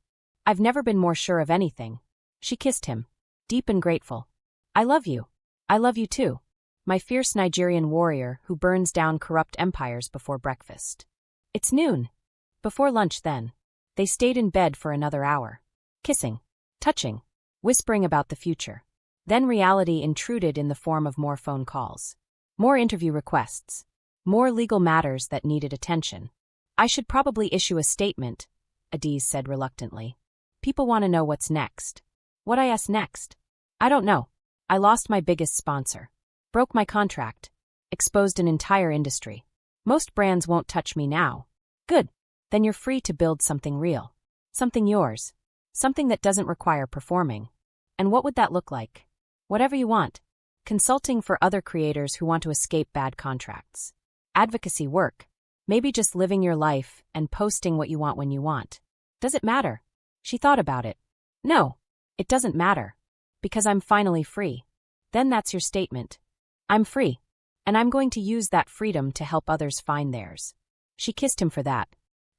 I've never been more sure of anything. She kissed him. Deep and grateful. I love you. I love you too. My fierce Nigerian warrior who burns down corrupt empires before breakfast. It's noon. Before lunch then. They stayed in bed for another hour. Kissing. touching, whispering about the future. Then reality intruded in the form of more phone calls, more interview requests, more legal matters that needed attention. I should probably issue a statement, Adiz said reluctantly. People want to know what's next. What I ask next? I don't know. I lost my biggest sponsor. Broke my contract. Exposed an entire industry. Most brands won't touch me now. Good. Then you're free to build something real. Something yours. Something that doesn't require performing. And what would that look like? Whatever you want. Consulting for other creators who want to escape bad contracts. Advocacy work. Maybe just living your life and posting what you want when you want. Does it matter? She thought about it. No, it doesn't matter. Because I'm finally free. Then that's your statement. I'm free. And I'm going to use that freedom to help others find theirs. She kissed him for that.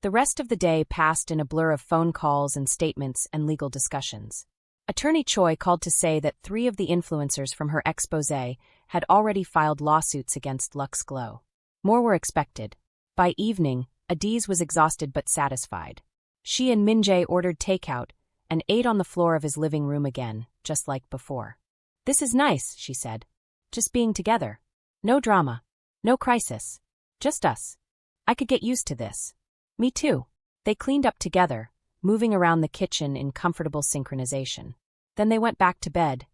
The rest of the day passed in a blur of phone calls and statements and legal discussions. Attorney Choi called to say that 3 of the influencers from her exposé had already filed lawsuits against Lux Glow. More were expected. By evening, Adiz was exhausted but satisfied. She and Min-jae ordered takeout and ate on the floor of his living room again, just like before. This is nice, she said. Just being together. No drama. No crisis. Just us. I could get used to this. Me too. They cleaned up together, moving around the kitchen in comfortable synchronization. Then they went back to bed.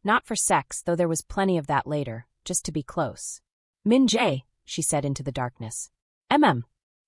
Not for sex, though there was plenty of that later, just to be close. Min-jae, she said into the darkness.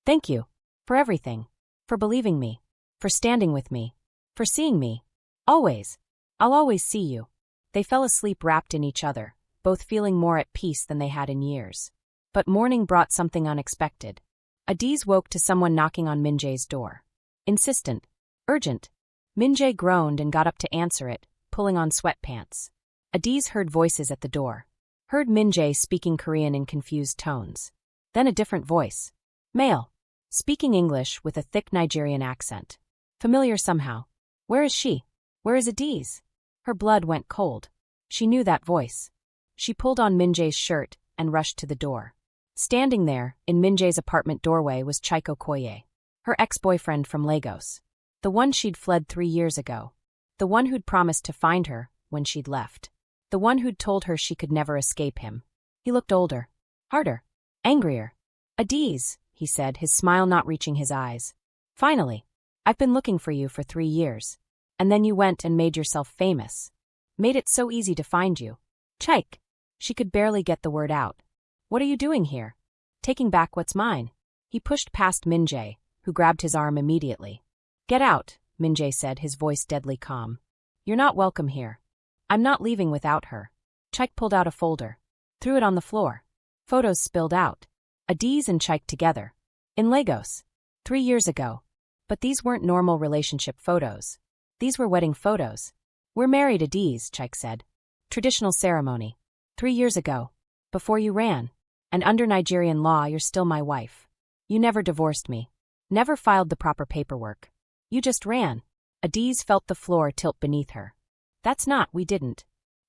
Thank you. For everything. For believing me. For standing with me. For seeing me. Always. I'll always see you. They fell asleep wrapped in each other, both feeling more at peace than they had in years. But morning brought something unexpected. Adiz woke to someone knocking on Min-jae's door. Insistent. Urgent. Min-jae groaned and got up to answer it, pulling on sweatpants. Adiz heard voices at the door. Heard Min-jae speaking Korean in confused tones. Then a different voice. Male. Speaking English with a thick Nigerian accent. Familiar somehow. Where is she? Where is Adiz? Her blood went cold. She knew that voice. She pulled on Min-jae's shirt and rushed to the door. Standing there, in Min-jae's apartment doorway was Chaiko Koye, her ex-boyfriend from Lagos. The one she'd fled 3 years ago. The one who'd promised to find her when she'd left. The one who'd told her she could never escape him. He looked older. Harder. Angrier. Adiz, he said, his smile not reaching his eyes. Finally. I've been looking for you for 3 years. And then you went and made yourself famous. Made it so easy to find you. Chaik. She could barely get the word out. What are you doing here? Taking back what's mine. He pushed past Min-jae, who grabbed his arm immediately. Get out, Min-jae said, his voice deadly calm. You're not welcome here. I'm not leaving without her. Chaik pulled out a folder. Threw it on the floor. Photos spilled out. Adiz and Chaik together. In Lagos. 3 years ago. But these weren't normal relationship photos. These were wedding photos. We're married, Adiz, Chaik said. Traditional ceremony. 3 years ago. Before you ran. And under Nigerian law, you're still my wife. You never divorced me. Never filed the proper paperwork. You just ran. Adiz felt the floor tilt beneath her. That's not, we didn't.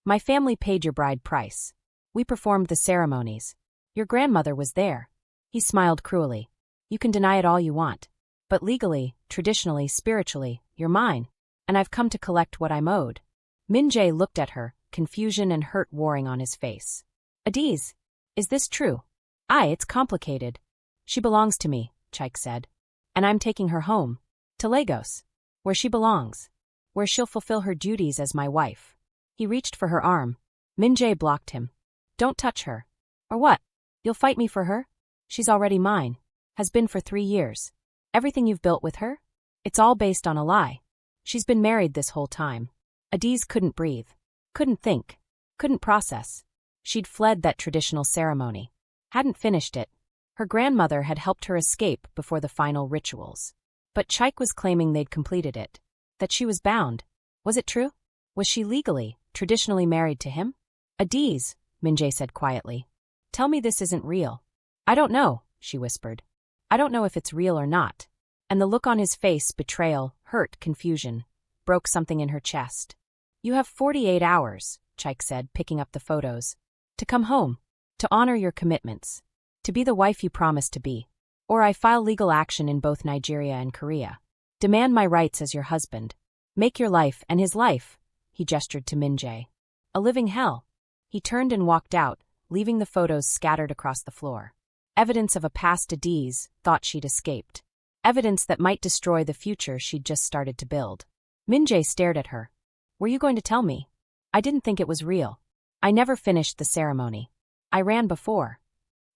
My family paid your bride price. We performed the ceremonies. Your grandmother was there. He smiled cruelly. You can deny it all you want. But legally, traditionally, spiritually, you're mine. And I've come to collect what I'm owed. Min-jae looked at her, confusion and hurt warring on his face. Adiz, is this true? It's complicated. She belongs to me, Chaik said. And I'm taking her home. To Lagos. Where she belongs. Where she'll fulfill her duties as my wife. He reached for her arm. Min-jae blocked him. Don't touch her. Or what? You'll fight me for her? She's already mine. Has been for 3 years. Everything you've built with her? It's all based on a lie. She's been married this whole time. Adiz couldn't breathe. Couldn't think. Couldn't process. She'd fled that traditional ceremony. Hadn't finished it. Her grandmother had helped her escape before the final rituals. But Chaik was claiming they'd completed it. That she was bound. Was it true? Was she legally, traditionally married to him? Adiz, Min-jae said quietly. Tell me this isn't real. I don't know, she whispered. I don't know if it's real or not. And the look on his face, betrayal, hurt, confusion, broke something in her chest. You have 48 hours, Chaik said, picking up the photos. To come home. To honor your commitments. To be the wife you promised to be. Or I file legal action in both Nigeria and Korea. Demand my rights as your husband. Make your life and his life, he gestured to Min-jae. A living hell. He turned and walked out, leaving the photos scattered across the floor. Evidence of a past Adiz thought she'd escaped. Evidence that might destroy the future she'd just started to build. Min-jae stared at her. Were you going to tell me? I didn't think it was real. I never finished the ceremony. I ran before.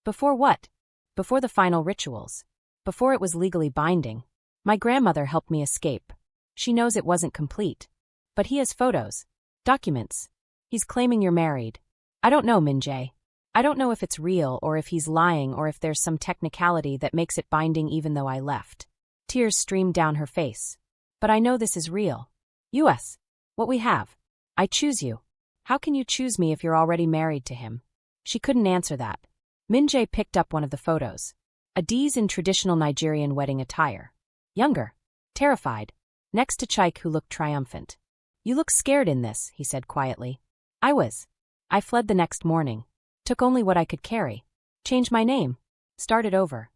Before what? Before the final rituals. Before it was legally binding. My grandmother helped me escape. She knows it wasn't complete. But he has photos. Documents. He's claiming you're married. I don't know, Min-jae. I don't know if it's real or if he's lying or if there's some technicality that makes it binding even though I left. Tears streamed down her face. But I know this is real. US. What we have. I choose you. How can you choose me if you're already married to him? She couldn't answer that. Min-jae picked up one of the photos. Adiz in traditional Nigerian wedding attire. Younger. Terrified. Next to Chaik, who looked triumphant. You look scared in this, he said quietly. I was. I fled the next morning. Took only what I could carry. Changed my name. Started over.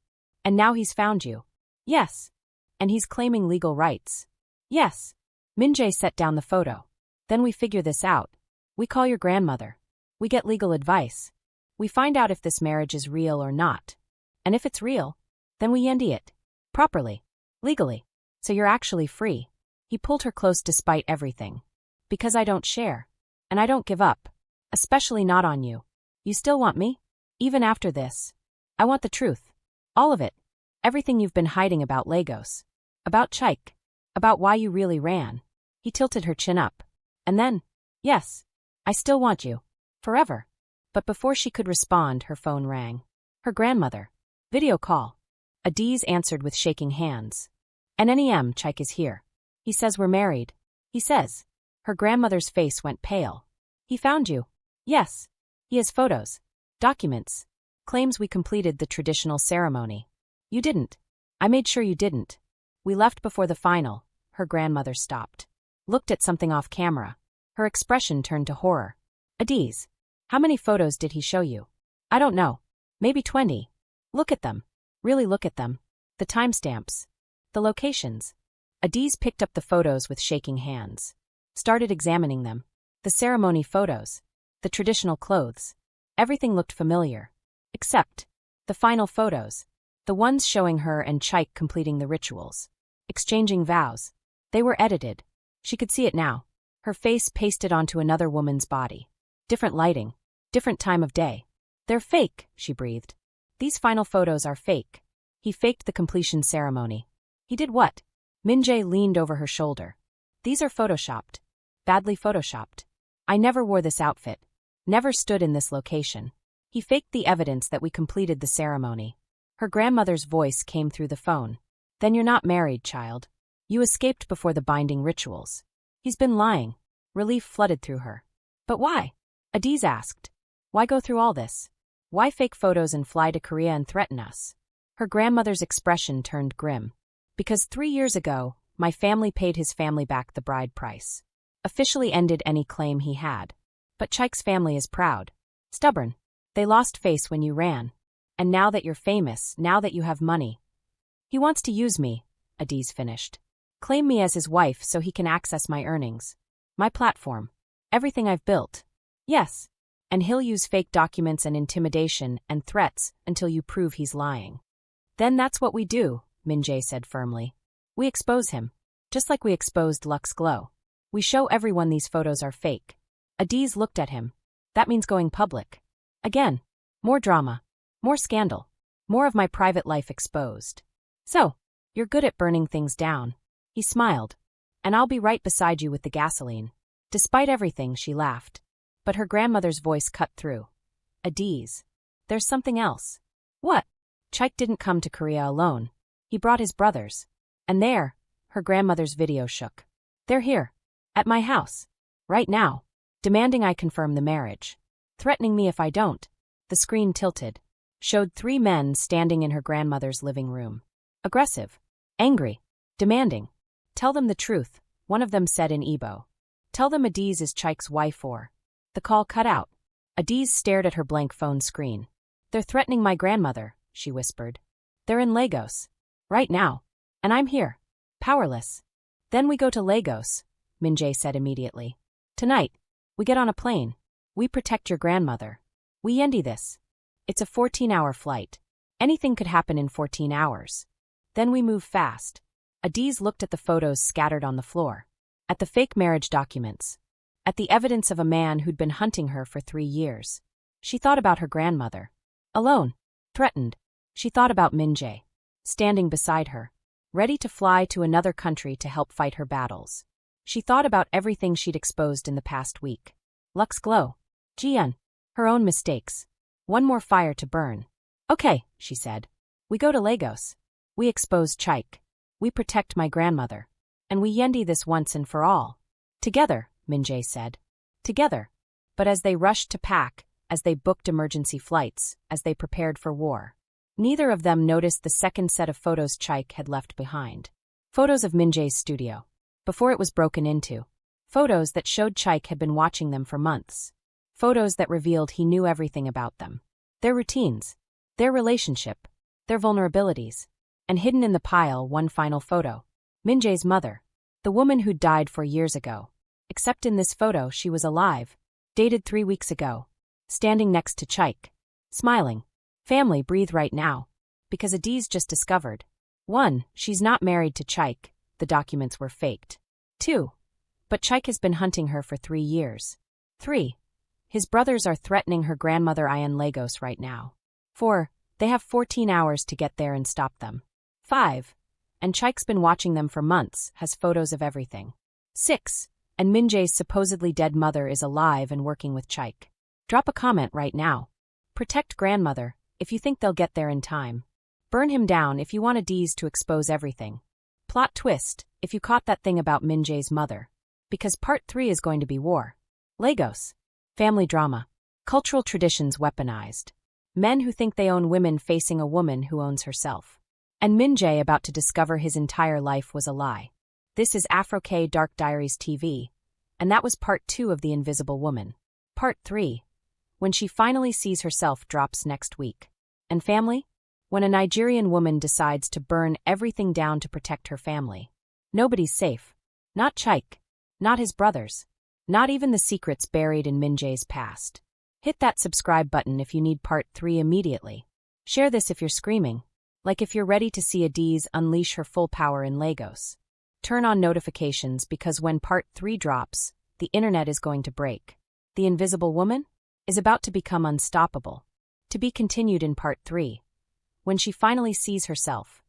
And now he's found you. Yes. And he's claiming legal rights. Yes. Min-jae set down the photo. Then we figure this out. We call your grandmother. We get legal advice. We find out if this marriage is real or not. And if it's real, then we end it. Properly. Legally. So you're actually free. He pulled her close despite everything. Because I don't share. And I don't give up. Especially not on you. You still want me? Even after this. I want the truth. All of it. Everything you've been hiding about Lagos. About Chaik. About why you really ran. He tilted her chin up. And then, yes. I still want you. Forever. But before she could respond, her phone rang. Her grandmother. Video call. Adiz answered with shaking hands. NNEM, Chaik is here. He says we're married. He says. Her grandmother's face went pale. He found you. Yes. He has photos. Documents. Claims we completed the traditional ceremony. You didn't. I made sure you didn't. We left before the final. Her grandmother stopped. Looked at something off camera. Her expression turned to horror. Adiz. How many photos did he show you? I don't know. Maybe 20. Look at them. Really look at them. The timestamps. The locations. Adiz picked up the photos with shaking hands. Started examining them. The ceremony photos. The traditional clothes. Everything looked familiar. Except the final photos. The ones showing her and Chaik completing the rituals. Exchanging vows. They were edited. She could see it now. Her face pasted onto another woman's body. Different lighting. Different time of day. They're fake, she breathed. These final photos are fake. He faked the completion ceremony. He did what? Min-jae leaned over her shoulder. These are photoshopped. Badly photoshopped. I never wore this outfit. Never stood in this location. He faked the evidence that we completed the ceremony. Her grandmother's voice came through the phone. Then you're not married, child. You escaped before the binding rituals. He's been lying. Relief flooded through her. But why? Adiz asked. Why go through all this? Why fake photos and fly to Korea and threaten us? Her grandmother's expression turned grim. Because 3 years ago, my family paid his family back the bride price. Officially ended any claim he had. But Chaik's family is proud. Stubborn. They lost face when you ran. And now that you're famous, now that you have money. He wants to use me, Adiz finished. Claim me as his wife so he can access my earnings. My platform. Everything I've built. Yes. And he'll use fake documents and intimidation and threats until you prove he's lying. Then that's what we do, Min-jae said firmly. We expose him. Just like we exposed Lux Glow. We show everyone these photos are fake. Adiz looked at him. That means going public. Again. More drama. More scandal. More of my private life exposed. So, you're good at burning things down. He smiled. And I'll be right beside you with the gasoline. Despite everything, she laughed. But her grandmother's voice cut through. Adiz. There's something else. What? Chaik didn't come to Korea alone. He brought his brothers. And there, her grandmother's video shook. They're here. At my house. Right now. Demanding I confirm the marriage. Threatening me if I don't. The screen tilted. Showed 3 men standing in her grandmother's living room. Aggressive. Angry. Demanding. Tell them the truth, one of them said in Igbo. Tell them Adiz is Chaik's wife or... The call cut out. Adiz stared at her blank phone screen. They're threatening my grandmother, she whispered. They're in Lagos. Right now. And I'm here. Powerless. Then we go to Lagos, Min-jae said immediately. Tonight, we get on a plane. We protect your grandmother. We yendi this. It's a 14-hour flight. Anything could happen in 14 hours. Then we move fast. Adiz looked at the photos scattered on the floor. At the fake marriage documents. At the evidence of a man who'd been hunting her for 3 years. She thought about her grandmother. Alone. Threatened. She thought about Min-jae. Standing beside her. Ready to fly to another country to help fight her battles. She thought about everything she'd exposed in the past week. Lux glow. Jian. Her own mistakes. One more fire to burn. Okay, she said. We go to Lagos. We expose Chaik. We protect my grandmother. And we yendi this once and for all. Together, Min-jae said. Together. But as they rushed to pack, as they booked emergency flights, as they prepared for war, neither of them noticed the second set of photos Chaik had left behind. Photos of Min-jae's studio. Before it was broken into. Photos that showed Chaik had been watching them for months. Photos that revealed he knew everything about them. Their routines. Their relationship. Their vulnerabilities. And hidden in the pile, one final photo. Min-jae's mother. The woman who'd died 4 years ago. Except in this photo she was alive. Dated 3 weeks ago. Standing next to Chaik. Smiling. Family, breathe right now. Because Adiz just discovered. 1. She's not married to Chaik. The documents were faked. 2. But Chaik has been hunting her for 3 years. 3. His brothers are threatening her grandmother in Lagos right now. 4. They have 14 hours to get there and stop them. 5. And Chaik's been watching them for months, has photos of everything. 6. And Min-jae's supposedly dead mother is alive and working with Chaik. Drop a comment right now. Protect grandmother, if you think they'll get there in time. Burn him down if you want Adiz to expose everything. Plot twist, if you caught that thing about Min-jae's mother. Because part 3 is going to be war. Lagos. Family drama. Cultural traditions weaponized. Men who think they own women facing a woman who owns herself. And Min-jae about to discover his entire life was a lie. This is Afro-K Dark Diaries TV. And that was part 2 of The Invisible Woman. Part 3. When she finally sees herself drops next week. And family? When a Nigerian woman decides to burn everything down to protect her family. Nobody's safe. Not Chaik. Not his brothers. Not even the secrets buried in Min-jae's past. Hit that subscribe button if you need part 3 immediately. Share this if you're screaming. Like if you're ready to see Adiz unleash her full power in Lagos. Turn on notifications because when part 3 drops, the internet is going to break. The Invisible Woman is about to become unstoppable. To be continued in part 3. When she finally sees herself.